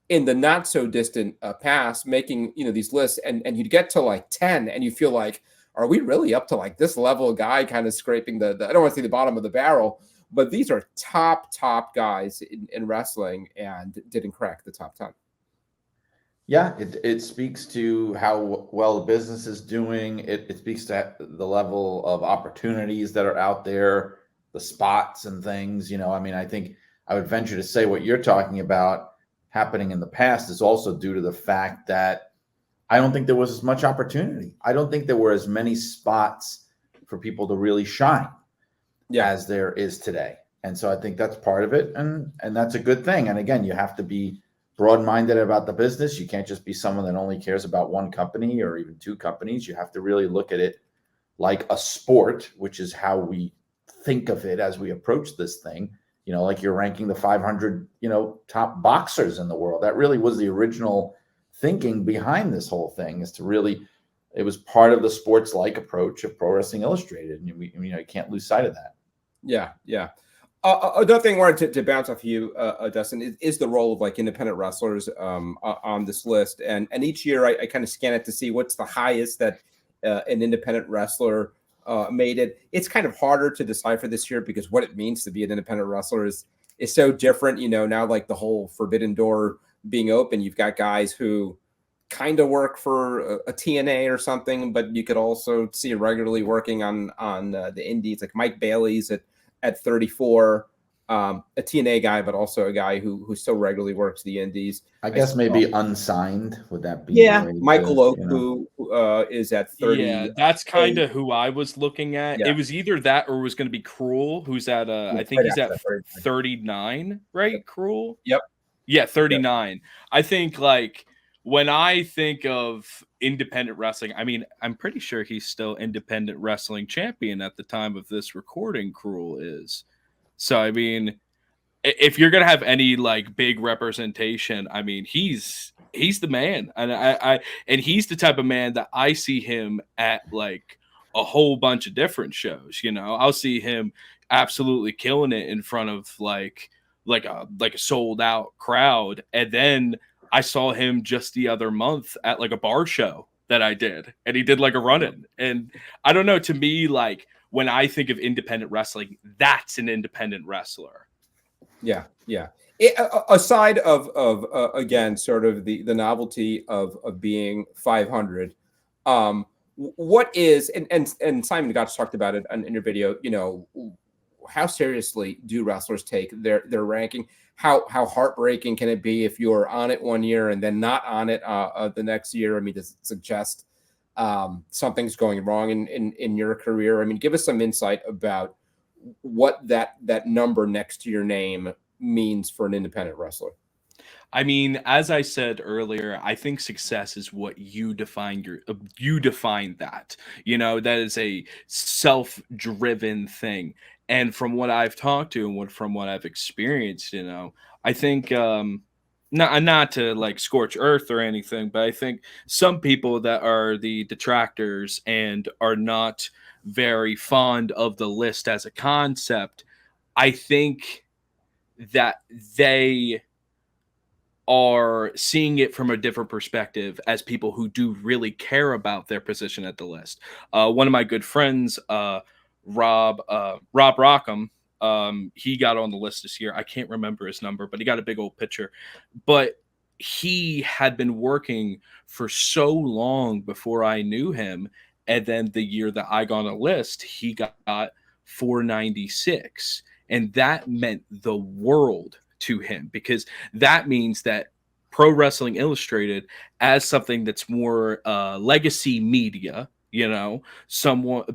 in the not so distant past making, these lists, and you'd get to like 10 and you feel like, are we really up to like this level of guy kind of scraping the I don't want to say the bottom of the barrel, but these are top guys in wrestling and didn't crack the top 10. Yeah, it speaks to how well the business is doing. It speaks to the level of opportunities that are out there, the spots and things. I think I would venture to say what you're talking about happening in the past is also due to the fact that I don't think there was as much opportunity. I don't think there were as many spots for people to really shine as there is today. And so I think that's part of it. And that's a good thing. And again, you have to be broad-minded about the business. You can't just be someone that only cares about one company or even two companies. You have to really look at it like a sport, which is how we think of it as we approach this thing. Like you're ranking the 500, top boxers in the world. That really was the original thinking behind this whole thing, is to really, it was part of the sports-like approach of Pro Wrestling Illustrated. And you can't lose sight of that. Yeah. Another thing I wanted to bounce off you, Dustin, is the role of like independent wrestlers on this list. And each year I kind of scan it to see what's the highest that an independent wrestler made it. It's kind of harder to decipher this year because what it means to be an independent wrestler is so different. Now like the whole forbidden door being open, you've got guys who kind of work for a TNA or something, but you could also see regularly working on the indies, like Mike Bailey's at 34, a TNA guy, but also a guy who still regularly works the indies. I guess maybe unsigned. Would that be? Yeah, Michael Oku is at 30. Yeah, that's kind of who I was looking at. Yeah. It was either that or it was going to be Cruel, who's at I think he's at 39, right? Yep. Cruel. Yep. Yeah, 39. Yep. I think like when I think of independent wrestling, I mean, I'm pretty sure he's still independent wrestling champion at the time of this recording. Cruel is. So, I mean, if you're going to have any like big representation, I mean, he's the man. And and he's the type of man that I see him at like a whole bunch of different shows. I'll see him absolutely killing it in front of like a sold out crowd. And then I saw him just the other month at like a bar show that I did, and he did like a run-in. And I don't know, to me, like when I think of independent wrestling, that's an independent wrestler. Yeah. Aside of again, sort of the novelty of being 500, what is, and Simon Gotch talked about it in your video, how seriously do wrestlers take their ranking? How heartbreaking can it be if you're on it one year and then not on it the next year? I mean, does it suggest something's going wrong in your career? I mean, give us some insight about what that number next to your name means for an independent wrestler. I mean, as I said earlier, I think success is what you define you define that. That is a self-driven thing. And from what I've talked to and from what I've experienced, I think not to like scorch earth or anything, but I think some people that are the detractors and are not very fond of the list as a concept, I think that they are seeing it from a different perspective as people who do really care about their position at the list. One of my good friends, Rob Rockham, he got on the list this year. I can't remember his number, but he got a big old picture. But he had been working for so long before I knew him. And then the year that I got on a list, he got 496. And that meant the world to him, because that means that Pro Wrestling Illustrated, as something that's more legacy media,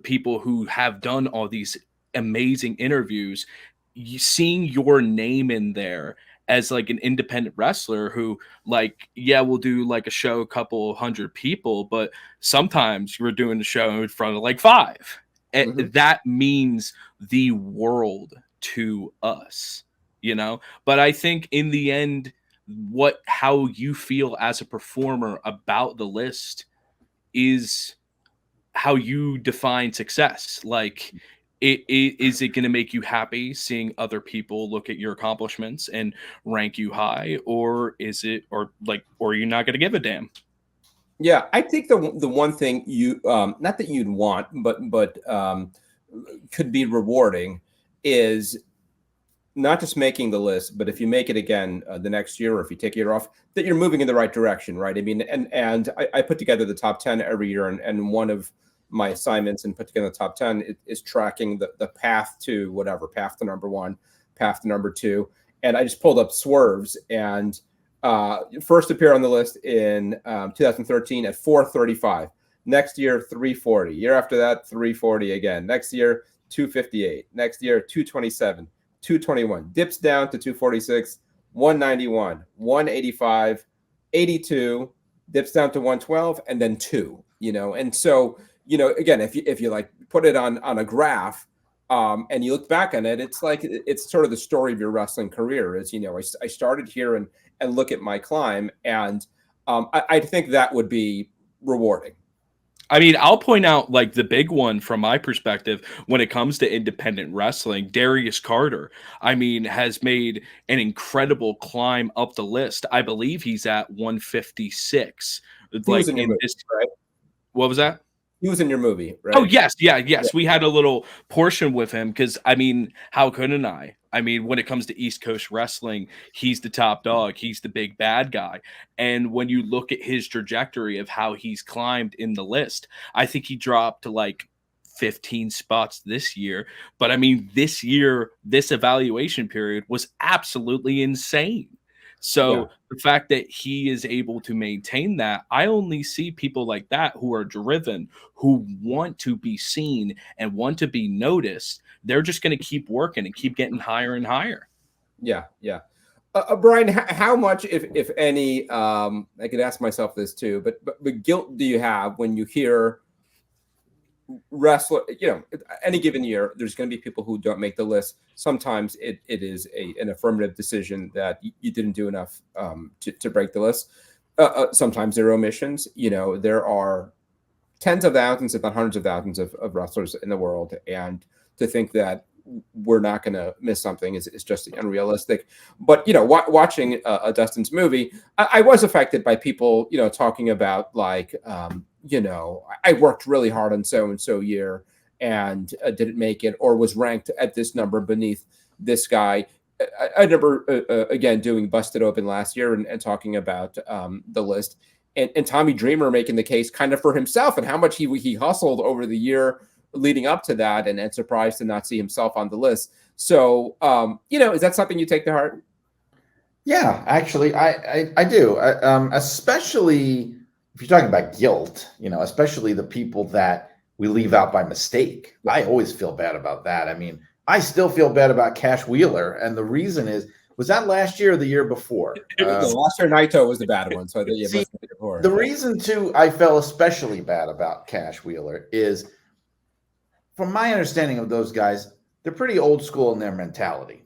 people who have done all these amazing interviews, seeing your name in there as like an independent wrestler who will do like a show, a couple hundred people, but sometimes you're doing a show in front of like 5. Mm-hmm. And that means the world to us, but I think in the end, how you feel as a performer about the list is how you define success. Like, is it going to make you happy seeing other people look at your accomplishments and rank you high, or is it, or are you not going to give a damn? Yeah, I think the one thing you not that you'd want, but could be rewarding is not just making the list, but if you make it again the next year, or if you take a year off, that you're moving in the right direction, right? I mean, and I put together the top 10 every year, and one of my assignments and put together the top 10 is tracking the path to whatever, path to number one, path to number two. And I just pulled up swerves, and first appear on the list in 2013 at 435. Next year, 340. Year after that, 340 again. Next year, 258. Next year, 227, 221. Dips down to 246, 191, 185, 82. Dips down to 112, and then 2. And so, again, if you like put it on a graph, and you look back on it, it's like it's sort of the story of your wrestling career. Is I started here and look at my climb, and I think that would be rewarding. I mean, I'll point out like the big one from my perspective when it comes to independent wrestling. Darius Carter, I mean, has made an incredible climb up the list. I believe he's at 156. Like in this, right? What was that? He was in your movie, right? Oh, yes. Yeah. We had a little portion with him because, I mean, how couldn't I? I mean, when it comes to East Coast wrestling, he's the top dog. He's the big bad guy. And when you look at his trajectory of how he's climbed in the list, I think he dropped to like 15 spots this year. But I mean, this year, this evaluation period was absolutely insane. So the fact that he is able to maintain that, I only see people like that who are driven, who want to be seen and want to be noticed. They're just going to keep working and keep getting higher and higher. Yeah. Brian, how much, if any, I could ask myself this too, but guilt do you have when you hear wrestler, any given year, there's going to be people who don't make the list. Sometimes it is an affirmative decision that you didn't do enough to break the list. Sometimes there are omissions. There are tens of thousands, if not hundreds of thousands of wrestlers in the world. And to think that we're not going to miss something is just unrealistic. But, watching Dustin's movie, I was affected by people, talking about like, I worked really hard on so-and-so year and didn't make it, or was ranked at this number beneath this guy. I remember, again, doing Busted Open last year and talking about the list, and Tommy Dreamer making the case kind of for himself and how much he hustled over the year leading up to that, and surprised to not see himself on the list. So, is that something you take to heart? Yeah, actually, I do. Especially if you're talking about guilt, especially the people that we leave out by mistake. I always feel bad about that. I mean, I still feel bad about Cash Wheeler. And the reason was that last year or the year before? Last year, Naito was the bad one. So I think the reason, too, I felt especially bad about Cash Wheeler is, from my understanding of those guys, they're pretty old school in their mentality.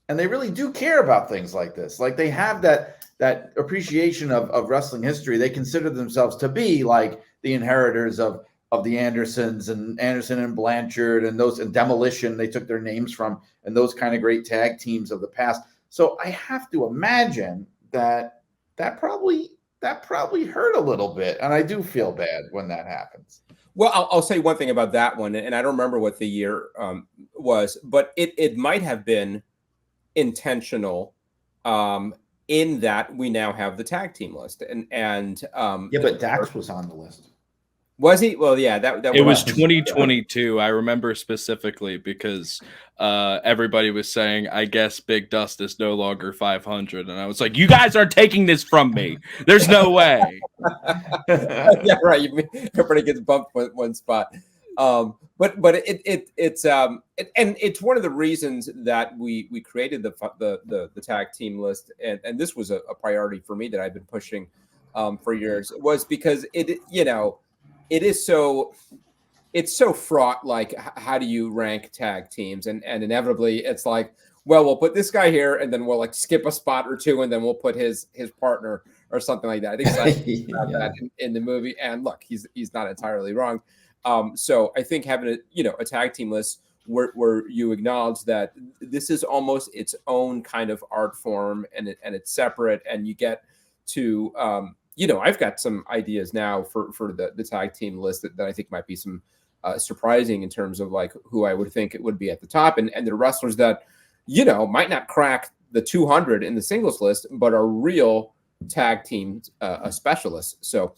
And they really do care about things like this. Like, they have that appreciation of wrestling history. They consider themselves to be like the inheritors of the Andersons and Anderson and Blanchard and those, and Demolition they took their names from, and those kind of great tag teams of the past. So I have to imagine that probably hurt a little bit. And I do feel bad when that happens. Well, I'll say one thing about that one, and I don't remember what the year was, but it might have been intentional, in that we now have the tag team list, and but Dax was on the list. Was he? Well, yeah, that it was 2022. I remember specifically because everybody was saying, I guess Big Dust is no longer 500. And I was like, you guys are taking this from me. There's no way. Yeah, right. Everybody gets bumped one spot. But it's and it's one of the reasons that we created the tag team list. And this was a priority for me that I've been pushing for years, was because it's so fraught. Like, how do you rank tag teams? And inevitably it's like, well, we'll put this guy here, and then we'll like skip a spot or two, and then we'll put his partner or something like that. I think it's like that in the movie. And look, he's not entirely wrong. So I think having a tag team list where you acknowledge that this is almost its own kind of art form, and it's separate, and you get to I've got some ideas now for the tag team list that I think might be some surprising in terms of like who I would think it would be at the top, and the wrestlers that might not crack the 200 in the singles list, but are real tag team specialists. So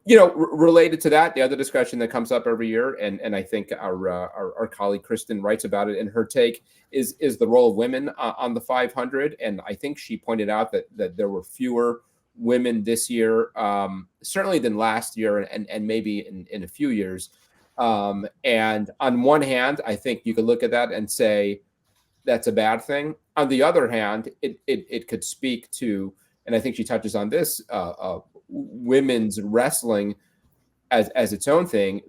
related to that, the other discussion that comes up every year, and I think our colleague Kristen writes about it in her take, is the role of women on the 500. And I think she pointed out that there were fewer women this year, certainly than last year, and maybe in a few years. And on one hand, I think you could look at that and say that's a bad thing. On the other hand, it could speak to, and I think she touches on this, women's wrestling as its own thing,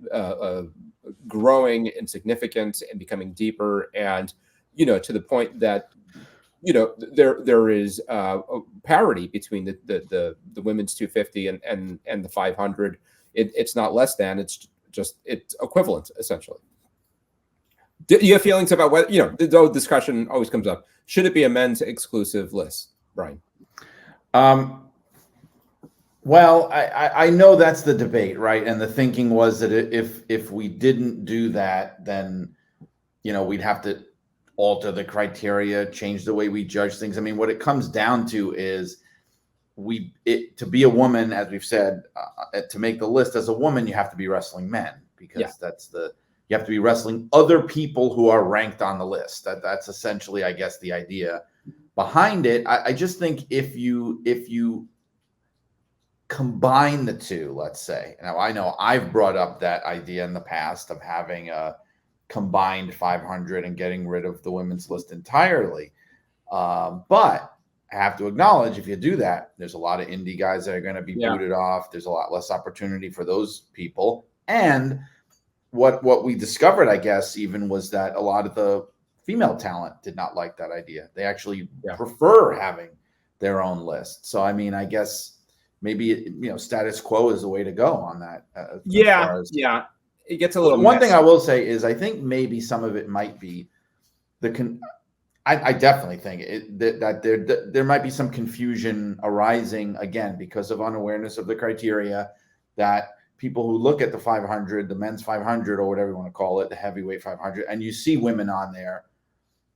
growing in significance and becoming deeper, and to the point that there is a parity between the women's 250 and the 500. It's not less than, it's equivalent essentially. Do you have feelings about whether the discussion always comes up? Should it be a men's exclusive list, Brian? Well, I know that's the debate, right? And the thinking was that if we didn't do that, then we'd have to alter the criteria, change the way we judge things. I mean, what it comes down to is to be a woman, as we've said, to make the list as a woman, you have to be wrestling men, because you have to be wrestling other people who are ranked on the list. That's essentially, I guess, the idea behind it. I just think if you combine the two, let's say. Now, I know I've brought up that idea in the past of having a combined 500 and getting rid of the women's list entirely. But I have to acknowledge, if you do that, there's a lot of indie guys that are going to be booted off. There's a lot less opportunity for those people. And what we discovered, I guess, even was that a lot of the female talent did not like that idea. They actually prefer having their own list. So, I mean, I guess maybe status quo is the way to go on that. It gets a little. One thing I will say is I think maybe some of it might be I definitely think that there might be some confusion arising, again, because of unawareness of the criteria, that people who look at the 500, the men's 500, or whatever you want to call it, the heavyweight 500, and you see women on there,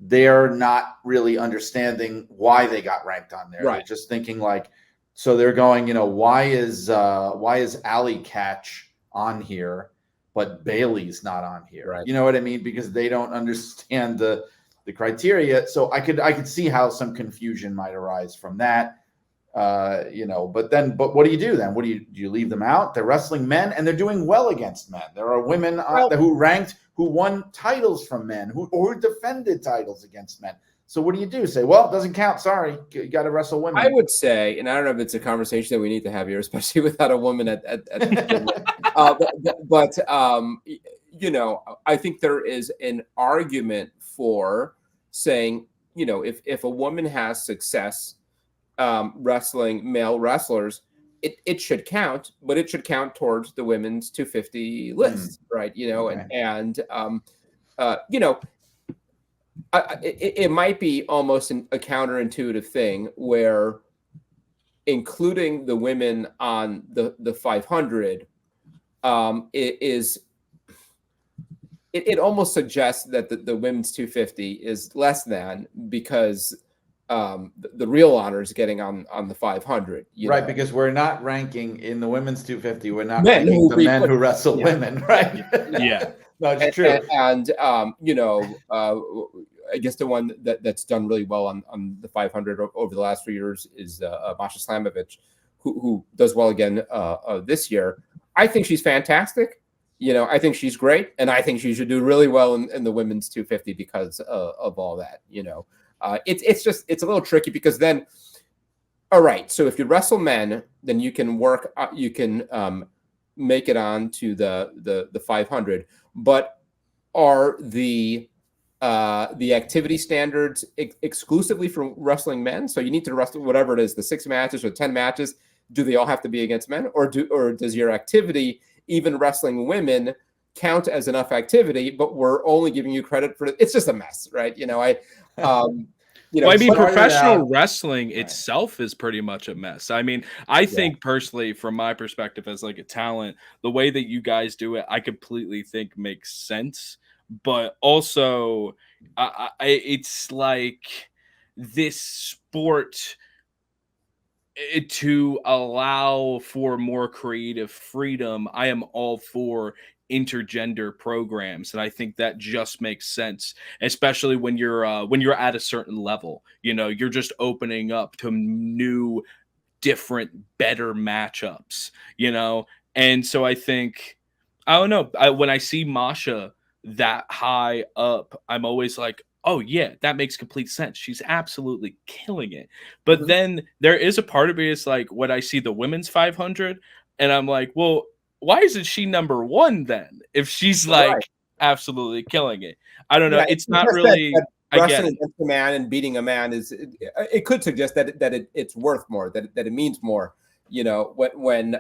they're not really understanding why they got ranked on there. Right. They're just thinking like, so they're going, why is Alley Catch on here, but Bailey's not on here? Right. You know what I mean? Because they don't understand the criteria. So I could see how some confusion might arise from that. But what do you do then? Do you leave them out? They're wrestling men and they're doing well against men. There are women who won titles from men, who defended titles against men. So what do you do? Say, well, it doesn't count. Sorry, you got to wrestle women. I would say, and I don't know if it's a conversation that we need to have here, especially without a woman at I think there is an argument for saying, if a woman has success wrestling male wrestlers, it should count, but it should count towards the women's 250 list, right? It might be almost a counterintuitive thing where including the women on the 500 it almost suggests that the women's 250 is less than, because the real honor is getting on the 500, right? Because we're not ranking in the women's 250. We're not ranking the men who wrestle women, right? Yeah. No, it's true. And I guess the one that's done really well on the 500 over the last few years is Masha Slamovich, who does well again this year. I think she's fantastic. I think she's great, and I think she should do really well in the women's 250 because of all that. It's a little tricky, because then, all right, so if you wrestle men, then you can make it on to the 500, but are the activity standards exclusively for wrestling men? So you need to wrestle whatever it is, the 6 matches or 10 matches. Do they all have to be against men, or does your activity, even wrestling women, count as enough activity, but we're only giving you credit for it. It's just a mess, right? Well, I mean, professional out. wrestling itself is pretty much a mess. I mean, I Yeah. think personally, from my perspective as like a talent, the way that you guys do it, I completely think makes sense. But also, it's like this sport to allow for more creative freedom. I am all for intergender programs, and I think that just makes sense, especially when you're at a certain level. You know, you're just opening up to new, different, better matchups. You know, and so I think, I don't know. When I see Masha that high up, I'm always like, oh yeah, that makes complete sense. She's absolutely killing it. But then there is a part of me is like, when I see the women's 500, and I'm like, well, why isn't she number one then? If she's like Right. absolutely killing it, I don't know. Yeah, It's not just really. that I get wrestling it. against a man and beating a man it could suggest that it's worth more, that it means more. When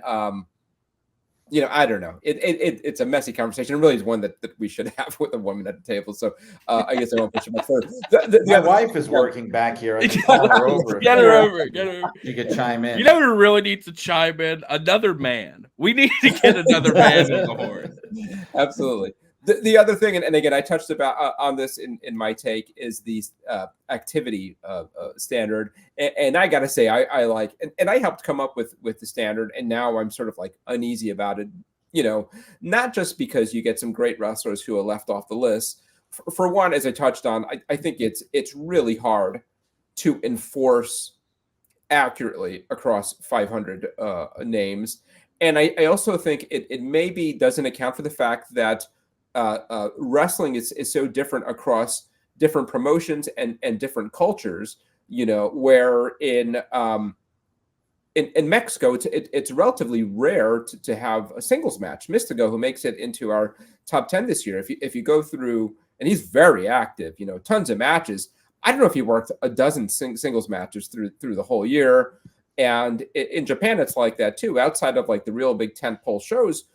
I don't know. It's a messy conversation. It really is one that we should have with a woman at the table. So I guess I won't push it much further. My wife is working back here. I can call her over. Get her over. Get her over. You could chime in. You know who really needs to chime in? Another man. We need to get another man on the horn. Absolutely. The other thing, and again, I touched about on this in my take, is the activity standard. And I got to say, I like, and I helped come up with the standard. And now I'm sort of like uneasy about it, not just because you get some great wrestlers who are left off the list. For one, as I touched on, I think it's really hard to enforce accurately across 500 names. And I also think it maybe doesn't account for the fact that wrestling is so different across different promotions and different cultures, where in Mexico, it's relatively rare to have a singles match. Mystico, who makes it into our top 10 this year, if you go through, and he's very active, tons of matches. I don't know if he worked a dozen singles matches through the whole year. And in Japan, it's like that too. Outside of like the real big tentpole shows,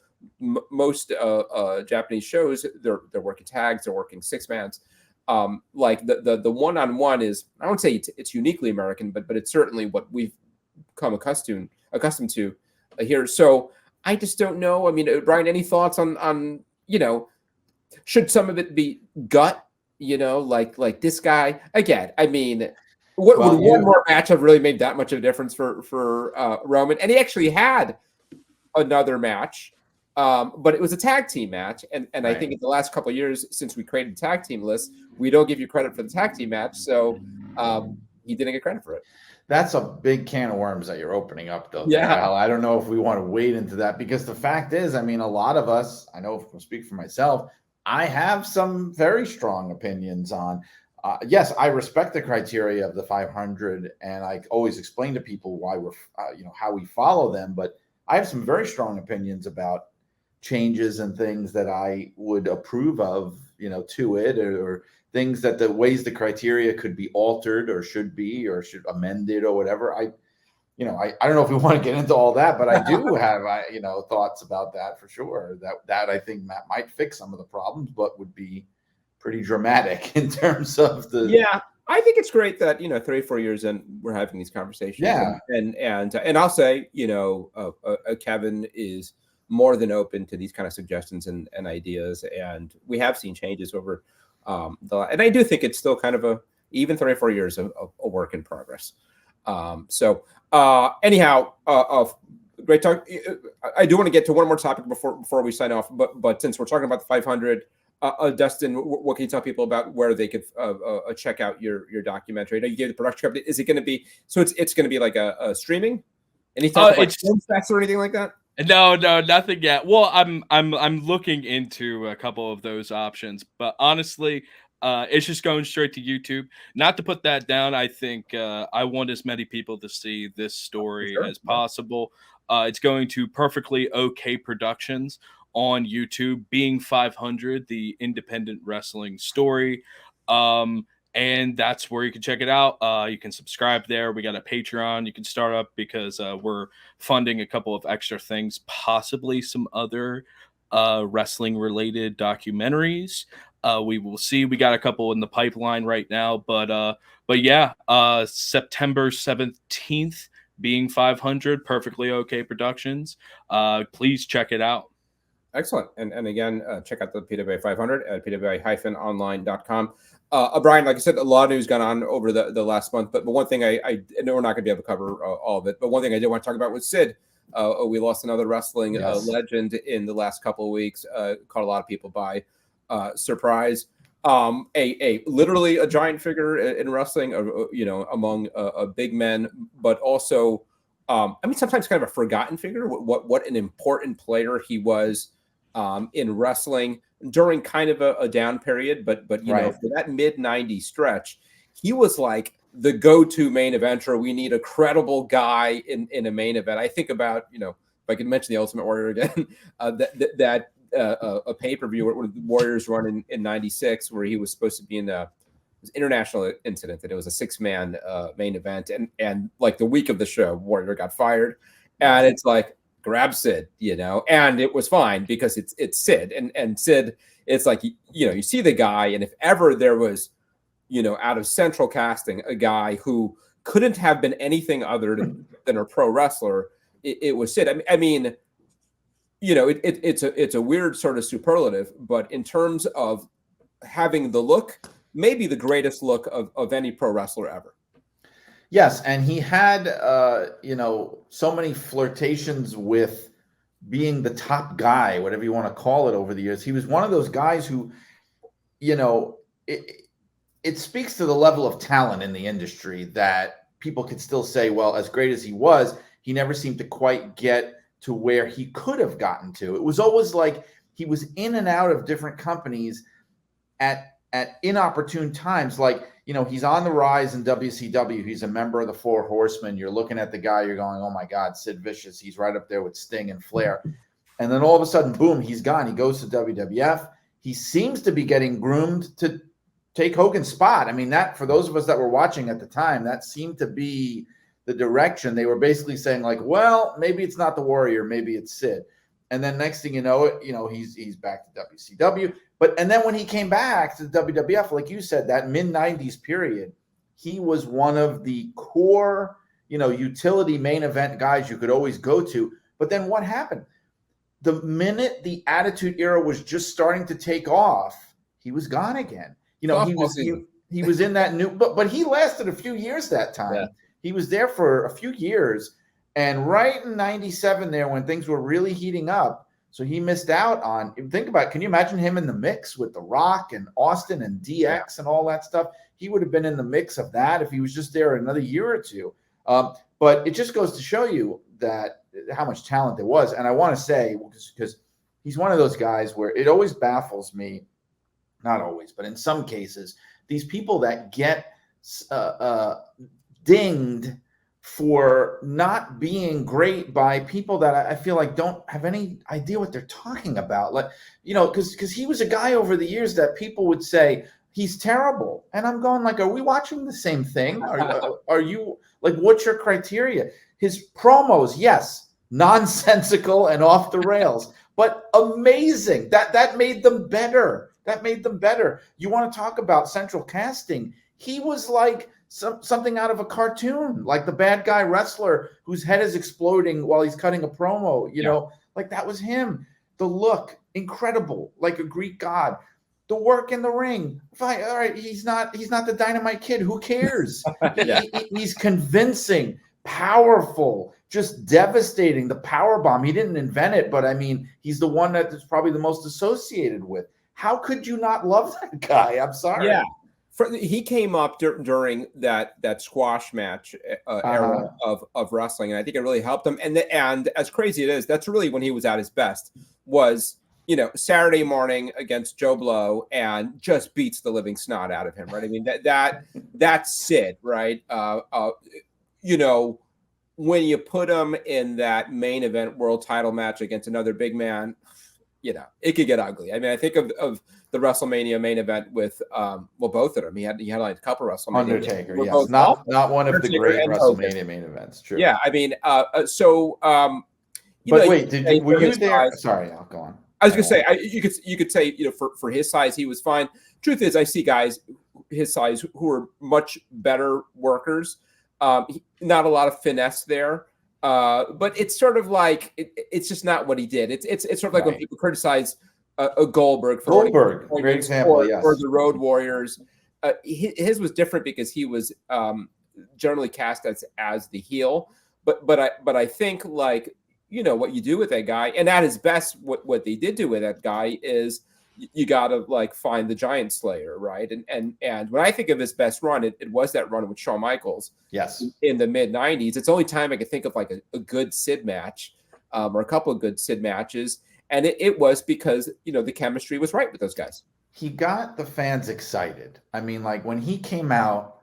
most Japanese shows, they're working tags, they're working six-mans. Like the one-on-one is, I won't say it's uniquely American, but it's certainly what we've become accustomed to here. So I just don't know. I mean, Brian, any thoughts on should some of it be gut? Like this guy again. I mean, would one more match have really made that much of a difference for Roman? And he actually had another match. But it was a tag team match. And right. I think in the last couple of years, since we created the tag team list, we don't give you credit for the tag team match. So he didn't get credit for it. That's a big can of worms that you're opening up, though. Yeah. Al. I don't know if we want to wade into that, because the fact is, I mean, a lot of us, I know if I speak for myself, I have some very strong opinions on, yes, I respect the criteria of the 500, and I always explain to people why we're, how we follow them. But I have some very strong opinions about changes and things that I would approve of, to it, or things that the ways the criteria could be altered or should amended or whatever. I don't know if we want to get into all that, but I do have, thoughts about that for sure. That I think Matt might fix some of the problems, but would be pretty dramatic in terms of the. Yeah, I think it's great that 3-4 years in, we're having these conversations. Yeah, and I'll say, Kevin is more than open to these kind of suggestions and ideas, and we have seen changes over and I do think it's still kind of even 3-4 years of a work in progress. Anyhow, great talk. I do want to get to one more topic before we sign off, but since we're talking about the 500, Dustin, what can you tell people about where they could check out your documentary? I know you gave the production company. Is it going to be, so it's going to be like a streaming? Any thoughts about film sets or anything like that? No, nothing yet. Well, I'm looking into a couple of those options, but honestly, it's just going straight to YouTube. Not to put that down, I think I want as many people to see this story as possible. It's going to Perfectly Okay Productions on YouTube, Being 500, the independent wrestling story. And that's where you can check it out. You can subscribe there. We got a Patreon you can start up, because we're funding a couple of extra things, possibly some other wrestling related documentaries. We will see. We got a couple in the pipeline right now, but yeah, September 17th being 500, Perfectly Okay Productions. Please check it out. Excellent. And again, check out the PWI 500 at pwi-online.com. Brian, like I said, a lot of news gone on over the last month, but one thing I know we're not going to be able to cover all of it, but one thing I did want to talk about was Sid. We lost another wrestling legend in the last couple of weeks. Caught a lot of people by surprise. A literally a giant figure in wrestling, among big men, but also, sometimes kind of a forgotten figure. What an important player he was in wrestling during kind of a down period, but you know, for that mid '90s stretch, he was like the go-to main eventer. We need a credible guy in a main event. I think about, if I could mention the Ultimate Warrior again, a pay-per-view where the Warriors run in '96, where he was supposed to be in an international incident, that it was a 6-man main event, and like the week of the show, Warrior got fired, and it's like, grab Sid, and it was fine because it's Sid, and Sid, it's like, you see the guy, and if ever there was, out of central casting, a guy who couldn't have been anything other than a pro wrestler, it was Sid. I mean, it's a weird sort of superlative, but in terms of having the look, maybe the greatest look of any pro wrestler ever. Yes, and he had, so many flirtations with being the top guy, whatever you want to call it, over the years. He was one of those guys who, it speaks to the level of talent in the industry that people could still say, well, as great as he was, he never seemed to quite get to where he could have gotten to. It was always like he was in and out of different companies at inopportune times. Like, he's on the rise in WCW. He's a member of the Four Horsemen. You're looking at the guy, you're going, oh my God, Sid Vicious. He's right up there with Sting and Flair. And then all of a sudden, boom, he's gone. He goes to WWF. He seems to be getting groomed to take Hogan's spot. I mean, that, for those of us that were watching at the time, that seemed to be the direction. They were basically saying, like, well, maybe it's not the Warrior, maybe it's Sid. And then next thing you know, he's back to WCW. And then when he came back to the WWF, like you said, that mid-90s period, he was one of the core, utility main event guys you could always go to. But then what happened? The minute the Attitude Era was just starting to take off, he was gone again. He was in that new, but he lasted a few years that time. Yeah. He was there for a few years. And right in 97 there, when things were really heating up, so he missed out on, think about it, can you imagine him in the mix with The Rock and Austin and DX and all that stuff? He would have been in the mix of that if he was just there another year or two. But it just goes to show you that how much talent there was. And I want to say, because he's one of those guys where it always baffles me, not always, but in some cases, these people that get dinged for not being great by people that I feel like don't have any idea what they're talking about. Like, because he was a guy over the years that people would say he's terrible. And I'm going like, are we watching the same thing? Are you like, what's your criteria? His promos, yes, nonsensical and off the rails, but amazing. That made them better. You want to talk about central casting? He was like something out of a cartoon, like the bad guy wrestler whose head is exploding while he's cutting a promo, like that was him. The look, incredible, like a Greek god. The work in the ring, fine, all right, he's not the Dynamite Kid. Who cares? He's convincing, powerful, just devastating. The power bomb, he didn't invent it, but I mean, he's the one that is probably the most associated with. How could you not love that guy? I'm sorry. Yeah. He came up during that squash match era of wrestling, and I think it really helped him. And as crazy it is, that's really when he was at his best. Was Saturday morning against Joe Blow and just beats the living snot out of him, right? I mean that's Sid, right? When you put him in that main event world title match against another big man, it could get ugly. I mean, I think of the WrestleMania main event with both of them. He had like a couple of WrestleMania. Undertaker, yes, not one of the great WrestleMania main events. True. Yeah, I mean, but wait, were you there? Sorry, I'll go on. I was gonna say you could say for his size he was fine. Truth is, I see guys his size who are much better workers. Not a lot of finesse there, but it's sort of like it's just not what he did. It's sort of like when people criticize a Goldberg great example, yes, or the Road Warriors. His was different because he was generally cast as the heel, but I think like. What you do with that guy, and at his best, what they did do with that guy is you got to like find the Giant Slayer, right? And when I think of his best run, it was that run with Shawn Michaels, yes, in the mid '90s. It's the only time I could think of like a good Sid match, or a couple of good Sid matches, and it was because the chemistry was right with those guys. He got the fans excited. I mean, like when he came out.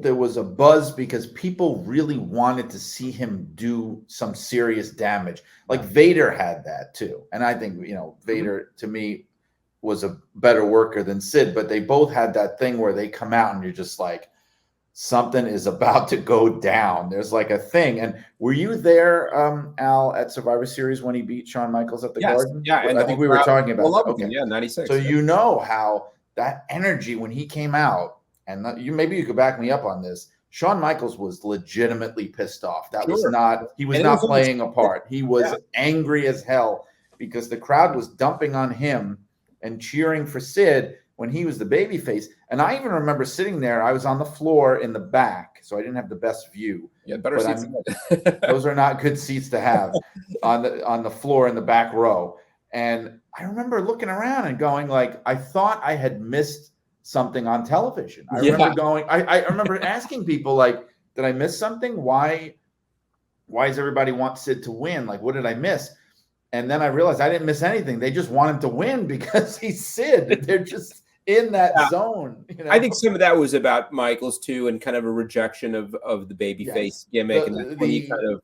There was a buzz because people really wanted to see him do some serious damage. Like Vader had that too. And I think, Vader to me was a better worker than Sid, but they both had that thing where they come out and you're just like, something is about to go down. There's like a thing. And were you there, Al, at Survivor Series when he beat Shawn Michaels at the Garden? Yeah. And I think we were talking about that. Okay. Yeah, 96. So you know how that energy when he came out, and maybe you could back me up on this. Shawn Michaels was legitimately pissed off. He was not playing a part. He was angry as hell because the crowd was dumping on him and cheering for Sid when he was the babyface. And I even remember sitting there. I was on the floor in the back, so I didn't have the best view. Yeah, better seats. Those are not good seats to have on the floor in the back row. And I remember looking around and going like, I thought I had missed something on television. I remember going, I remember asking people like, did I miss something? Why does everybody want Sid to win? Like, what did I miss? And then I realized I didn't miss anything. They just want him to win because he's Sid. They're just in that zone. I think some of that was about Michaels too, and kind of a rejection of the babyface gimmick, and he kind of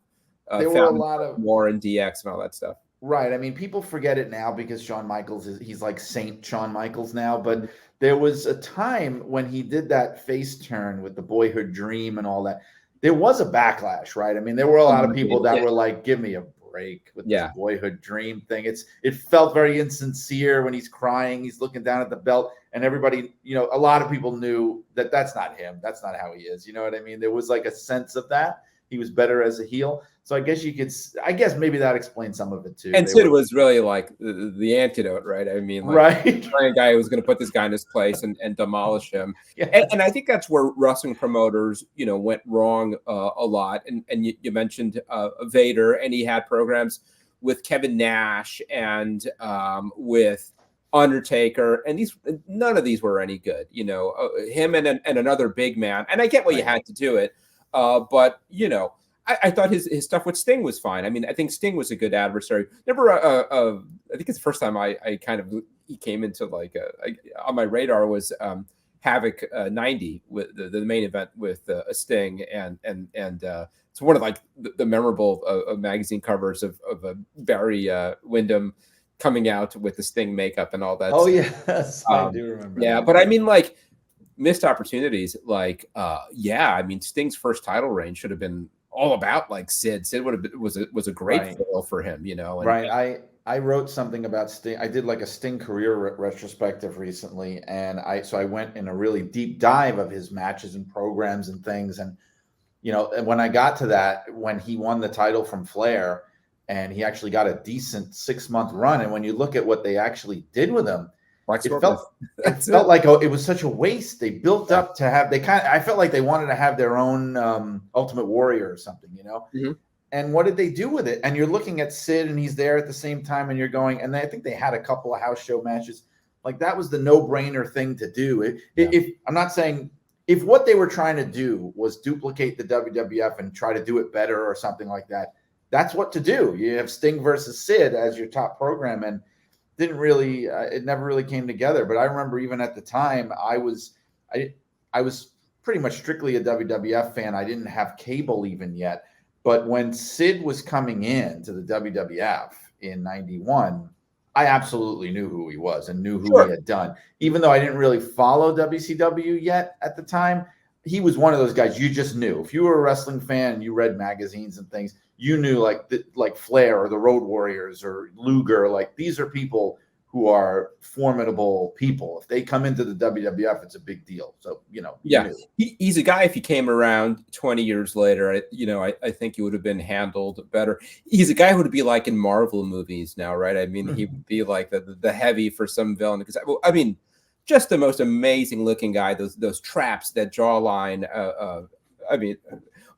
there were a lot of more in DX and all that stuff. Right. I mean, people forget it now because Shawn Michaels he's like Saint Shawn Michaels now, but there was a time when he did that face turn with the boyhood dream and all that. There was a backlash, right? I mean, there were a lot of people that were like, give me a break with this boyhood dream thing. It felt very insincere when he's crying, he's looking down at the belt, and everybody, a lot of people knew that that's not him. That's not how he is. You know what I mean? There was like a sense of that. He was better as a heel. So I guess maybe that explains some of it too. And Sid was really like the antidote, right? I mean, like, a guy who was going to put this guy in his place and demolish him. And I think that's where wrestling promoters, went wrong a lot. And you mentioned Vader, and he had programs with Kevin Nash and with Undertaker, and none of these were any good. Him and another big man. And I get why you had to do it, but I thought his stuff with Sting was fine. I mean, I think Sting was a good adversary. Never, I think it's the first time he came into on my radar was Havoc 90 with the main event with Sting, and it's one of like the memorable magazine covers of Barry Windham coming out with the Sting makeup and all that. Oh yes, I do remember. Yeah, but I mean, like missed opportunities. Like, I mean, Sting's first title reign should have been all about like Sid. Sid was a great foil for him, And, I wrote something about Sting. I did like a Sting career retrospective recently, and I went in a really deep dive of his matches and programs and things. And and when I got to that, when he won the title from Flair, and he actually got a decent 6-month run, and when you look at what they actually did with him, it felt like it was such a waste. They built up to have I felt like they wanted to have their own Ultimate Warrior or something, Mm-hmm. And what did they do with it? And you're looking at Sid, and he's there at the same time, and you're going, and I think they had a couple of house show matches. Like that was the no-brainer thing to do. If I'm not saying if what they were trying to do was duplicate the WWF and try to do it better or something like that, that's what to do. You have Sting versus Sid as your top program, and didn't really it never really came together. But I remember even at the time I was pretty much strictly a WWF fan. I didn't have cable even yet, but when Sid was coming in to the WWF in 91, I absolutely knew who he was and knew who he had done. Even though I didn't really follow WCW yet at the time, he was one of those guys you just knew. If you were a wrestling fan and you read magazines and things, you knew like Flair or the Road Warriors or Luger. Like, these are people who are formidable people. If they come into the WWF, it's a big deal. So, yeah, he's a guy. If he came around 20 years later, I think he would have been handled better. He's a guy who would be like in Marvel movies now, right? I mean, he would be like the heavy for some villain, because I mean, just the most amazing looking guy. Those traps, that jawline. I mean,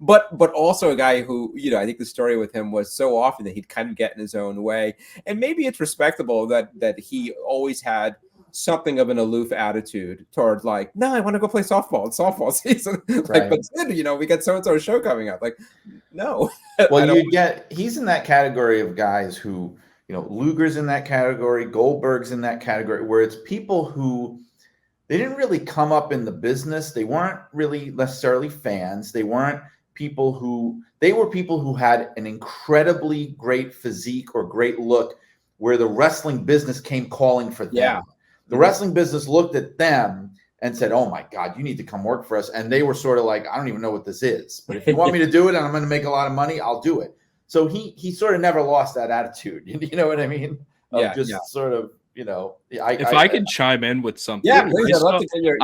but also a guy who, I think the story with him was so often that he'd kind of get in his own way. And maybe it's respectable that he always had something of an aloof attitude toward, like, no, I want to go play softball. It's softball season. Like, but we got so-and-so show coming up. Like, no. Well, he's in that category of guys who, Luger's in that category, Goldberg's in that category, where it's people who, they didn't really come up in the business. They weren't really necessarily fans. They were people who had an incredibly great physique or great look, where the wrestling business came calling for them. Yeah. The wrestling business looked at them and said, oh my God, you need to come work for us. And they were sort of like, I don't even know what this is, but if you want me to do it and I'm going to make a lot of money, I'll do it. So he sort of never lost that attitude. You know what I mean? Sort of, if I can chime in with something. Yeah, please. I'd love to get your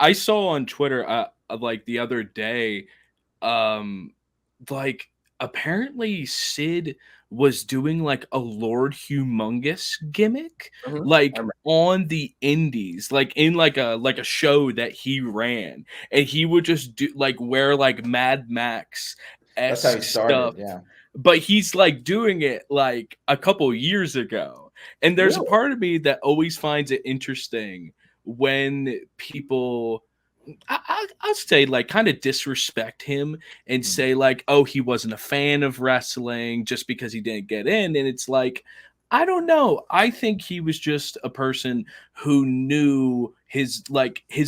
I saw on Twitter, like the other day, like apparently Sid was doing like a Lord Humongous gimmick, like on the indies, like in like a show that he ran, and he would just do like wear like Mad Max-esque stuff. Yeah. But he's like doing it like a couple years ago. And there's a part of me that always finds it interesting when people, I'll say, like, kind of disrespect him and say like, oh, he wasn't a fan of wrestling just because he didn't get in. And it's like, I don't know. I think he was just a person who knew his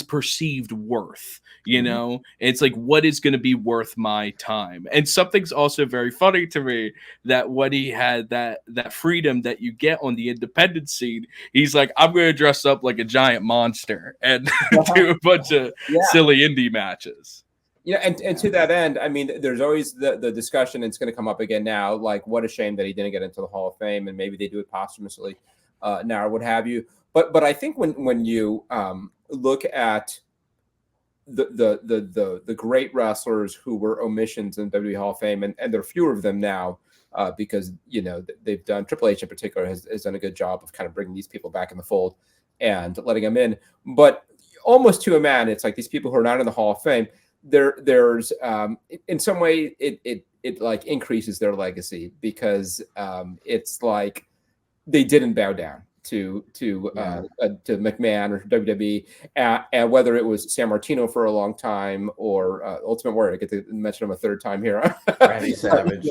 perceived worth, It's like, what is going to be worth my time? And something's also very funny to me, that when he had that freedom that you get on the independent scene, he's like, I'm going to dress up like a giant monster and do a bunch of silly indie matches. And to that end, I mean, there's always the discussion, and it's going to come up again now, like, what a shame that he didn't get into the Hall of Fame, and maybe they do it posthumously now or what have you. But I think when you look at the great wrestlers who were omissions in WWE Hall of Fame, and there are fewer of them now because, they've done, Triple H in particular has done a good job of kind of bringing these people back in the fold and letting them in. But almost to a man, it's like these people who are not in the Hall of Fame, there's in some way it like increases their legacy, because it's like they didn't bow down to McMahon or WWE, and whether it was San Martino for a long time or Ultimate Warrior. I get to mention him a third time here. Randy Savage,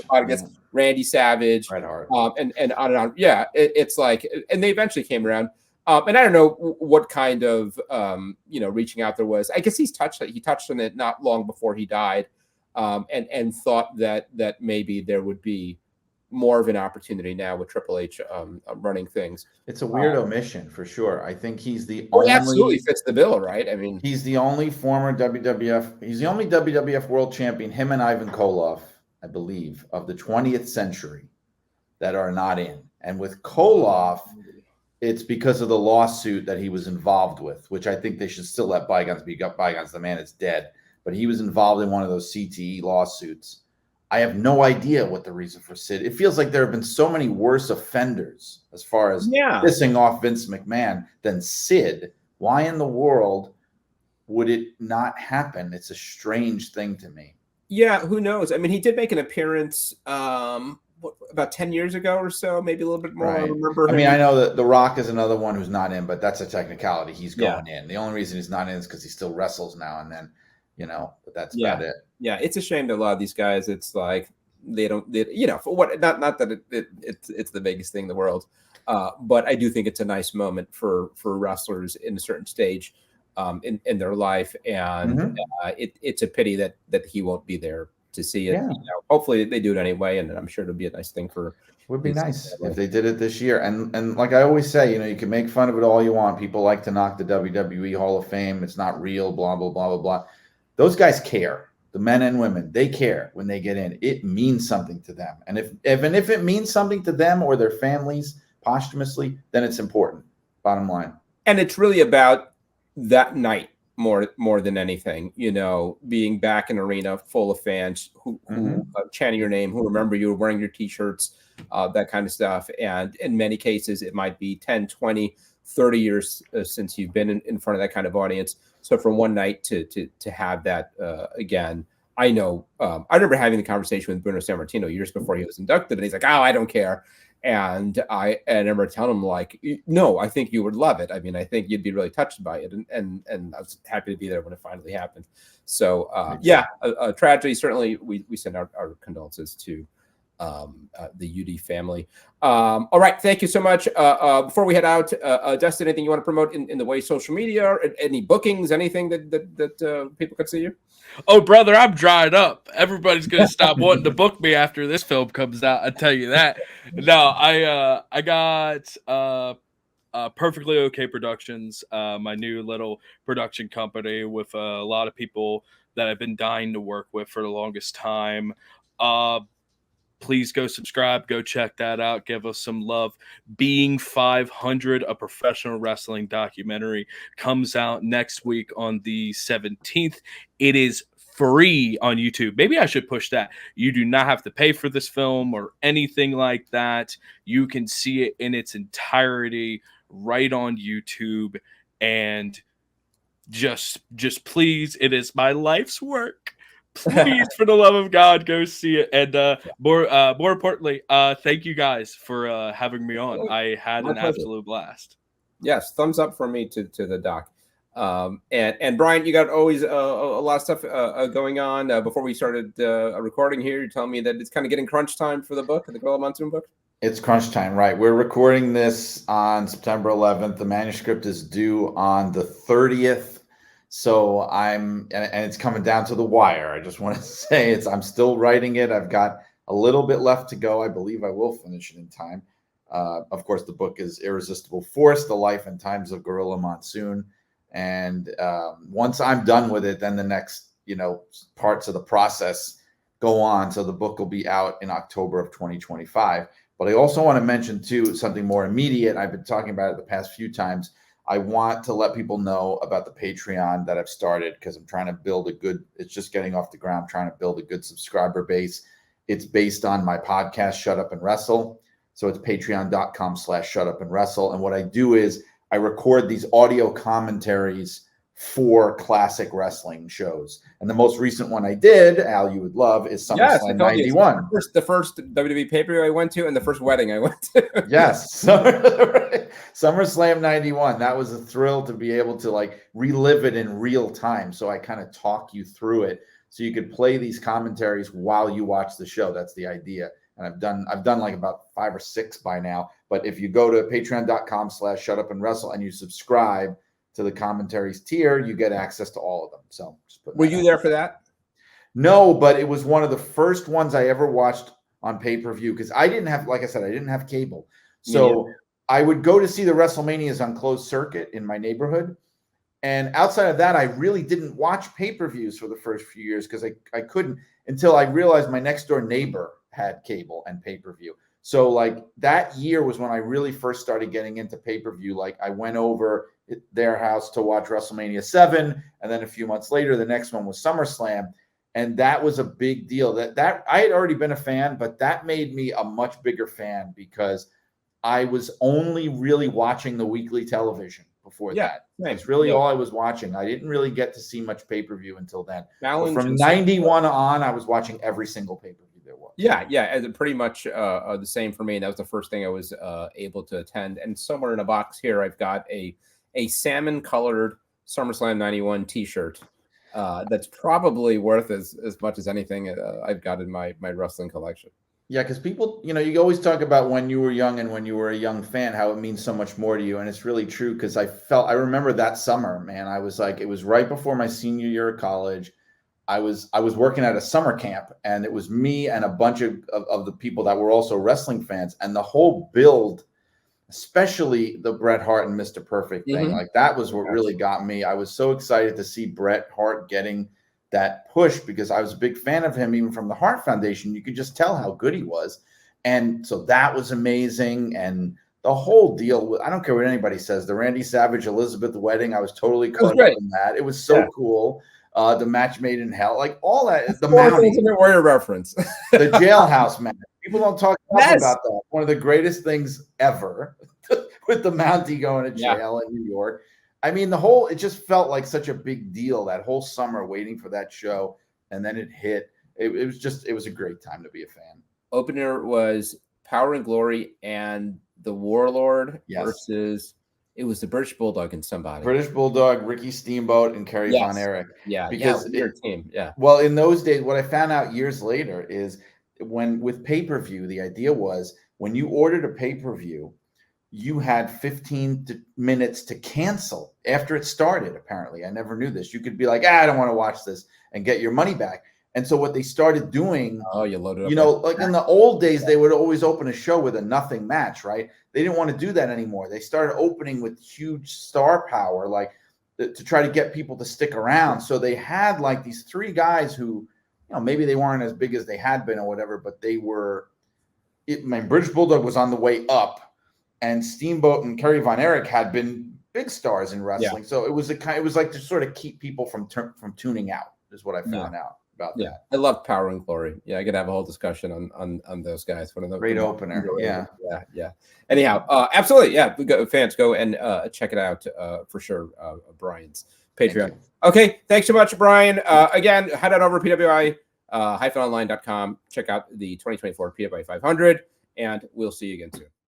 Randy Savage, Bret Hart, and on and on. Yeah, it's like, and they eventually came around. And I don't know what kind of reaching out there was. I guess he touched on it not long before he died, and thought that maybe there would be more of an opportunity now with Triple H running things. It's a weird omission for sure. I think he's the only. He absolutely fits the bill, right? I mean, he's the only former WWF. He's the only WWF World Champion. Him and Ivan Koloff, I believe, of the 20th century that are not in. And with Koloff, it's because of the lawsuit that he was involved with, which I think they should still let bygones be bygones. The man is dead, but he was involved in one of those CTE lawsuits. I have no idea what the reason for Sid. It feels like there have been so many worse offenders as far as pissing off Vince McMahon than Sid. Why in the world would it not happen? It's a strange thing to me. Yeah, who knows? I mean, he did make an appearance about 10 years ago or so, maybe a little bit more. Right. I remember. I mean, I know that The Rock is another one who's not in, but that's a technicality. He's going in. The only reason he's not in is because he still wrestles now and then, but that's about it. Yeah, it's a shame that a lot of these guys, it's like for what, not that it's the biggest thing in the world, but I do think it's a nice moment for wrestlers in a certain stage in their life, and it's a pity that he won't be there to see it. Yeah. Hopefully they do it anyway, and I'm sure it'll be a nice thing for. Would be nice if they did it this year. And like I always say, you can make fun of it all you want. People like to knock the WWE Hall of Fame. It's not real, blah, blah, blah, blah, blah. those guys care. The men and women, they care when they get in. It means something to them. And if it means something to them or their families posthumously, then it's important. Bottom line. And it's really about that night more than anything, being back in an arena full of fans who chanting your name, who remember you, wearing your T-shirts, that kind of stuff. And in many cases, it might be 10, 20, 30 years since you've been in front of that kind of audience. So from one night to have that again, I know I remember having the conversation with Bruno Sammartino years before he was inducted, and he's like, "Oh, I don't care." And I remember telling him, like, no, I think you would love it. I mean, I think you'd be really touched by it. And I was happy to be there when it finally happened. So, a tragedy. Certainly, we send our condolences to the UD family. All right. Thank you so much. Before we head out, Dustin, anything you want to promote in the way of social media, or any bookings, anything that people could see you? Oh, brother, I'm dried up. Everybody's gonna stop wanting to book me after this film comes out. I tell you that. No, I got Perfectly Okay Productions, my new little production company with a lot of people that I've been dying to work with for the longest time. Please go subscribe, go check that out, give us some love. Being 500, a professional wrestling documentary, comes out next week on the 17th. It is free on YouTube. Maybe I should push that. You do not have to pay for this film or anything like that. You can see it in its entirety right on YouTube. And just please, it is my life's work. Please, for the love of God, go see it. And more importantly, thank you guys for having me on. I had an absolute blast. Yes, thumbs up for me to the doc. And Brian, you got always a lot of stuff going on. Before we started recording here, you're telling me that it's kind of getting crunch time for the book, the Gorilla Monsoon book. It's crunch time, right? We're recording this on September 11th. The manuscript is due on the 30th. So and it's coming down to the wire. I just want to say I'm still writing it. I've got a little bit left to go. I believe I will finish it in time. Of course, the book is Irresistible Force, The Life and Times of Gorilla Monsoon. And once I'm done with it, then the next, parts of the process go on. So the book will be out in October of 2025. But I also want to mention, too, something more immediate. I've been talking about it the past few times. I want to let people know about the Patreon that I've started, because I'm trying to build it's just getting off the ground, trying to build a good subscriber base. It's based on my podcast, Shut Up and Wrestle. So it's patreon.com/shutupandwrestle. And what I do is I record these audio commentaries for classic wrestling shows. And the most recent one I did, Al, you would love, is SummerSlam 91. The first WWE pay-per-view I went to, and the first wedding I went to. Yes. SummerSlam 91. That was a thrill to be able to relive it in real time. So I kind of talk you through it so you could play these commentaries while you watch the show. That's the idea. And I've done like about 5 or 6 by now. But if you go to patreon.com/shutupandwrestle and you subscribe to the commentaries tier, you get access to all of them. So were you there for that? No, but it was one of the first ones I ever watched on pay-per-view, because I didn't have, like I said, I didn't have cable. So I would go to see the WrestleManias on closed circuit in my neighborhood. And outside of that, I really didn't watch pay-per-views for the first few years, because I couldn't, until I realized my next door neighbor had cable and pay-per-view. So that year was when I really first started getting into pay-per-view. I went over their house to watch WrestleMania 7. And then a few months later, the next one was SummerSlam. And that was a big deal. That I had already been a fan, but that made me a much bigger fan, because I was only really watching the weekly television before that. That's really all I was watching. I didn't really get to see much pay-per-view until then. From 91 on, I was watching every single pay-per-view there was. Yeah. And pretty much the same for me. That was the first thing I was able to attend. And somewhere in a box here, I've got a salmon-colored SummerSlam 91 T-shirt that's probably worth as much as anything I've got in my wrestling collection. Yeah, because people, you always talk about when you were young and when you were a young fan, how it means so much more to you. And it's really true, because I remember that summer, man. I was it was right before my senior year of college. I was working at a summer camp, and it was me and a bunch of the people that were also wrestling fans. And the whole build, especially the Bret Hart and Mr. Perfect thing, that was what really got me. I was so excited to see Bret Hart getting that push because I was a big fan of him, even from the Hart Foundation. You could just tell how good he was. And so that was amazing. And the whole deal, I don't care what anybody says, the Randy Savage Elizabeth wedding, I was totally caught up in that. It was so cool. The match made in hell, like all that. The Ultimate Warrior reference. The jailhouse match. People don't talk enough about that. One of the greatest things ever with the Mountie going to jail in New York. I mean, it just felt like such a big deal that whole summer waiting for that show. And then it hit. It was a great time to be a fan. Opener was Power and Glory and the Warlord versus, it was the British Bulldog and somebody. British Bulldog, Ricky Steamboat, and Kerry Von Erich. Yeah, because weird team. Yeah. Well, in those days, what I found out years later is when with pay-per-view, the idea was when you ordered a pay-per-view, you had 15 minutes to cancel after it started. Apparently, I never knew this. You could be like, I don't want to watch this, and get your money back. And so what they started doing, you loaded up. Like in the old days, they would always open a show with a nothing match, right? They didn't want to do that anymore. They started opening with huge star power, like to try to get people to stick around. So they had like these three guys who, maybe they weren't as big as they had been or whatever, but they were. British Bulldog was on the way up, and Steamboat and Kerry Von Erich had been big stars in wrestling. So it was like to sort of keep people from tuning out. Is what I found out. About that. I love Power and Glory. Yeah, I could have a whole discussion on those guys. One of the great opener. Yeah. Anyhow, absolutely. Yeah, fans go and check it out for sure. Brian's Patreon. Okay, thanks so much, Brian. Again, head on over to PWI-online.com. Check out the 2024 PWI 500, and we'll see you again soon.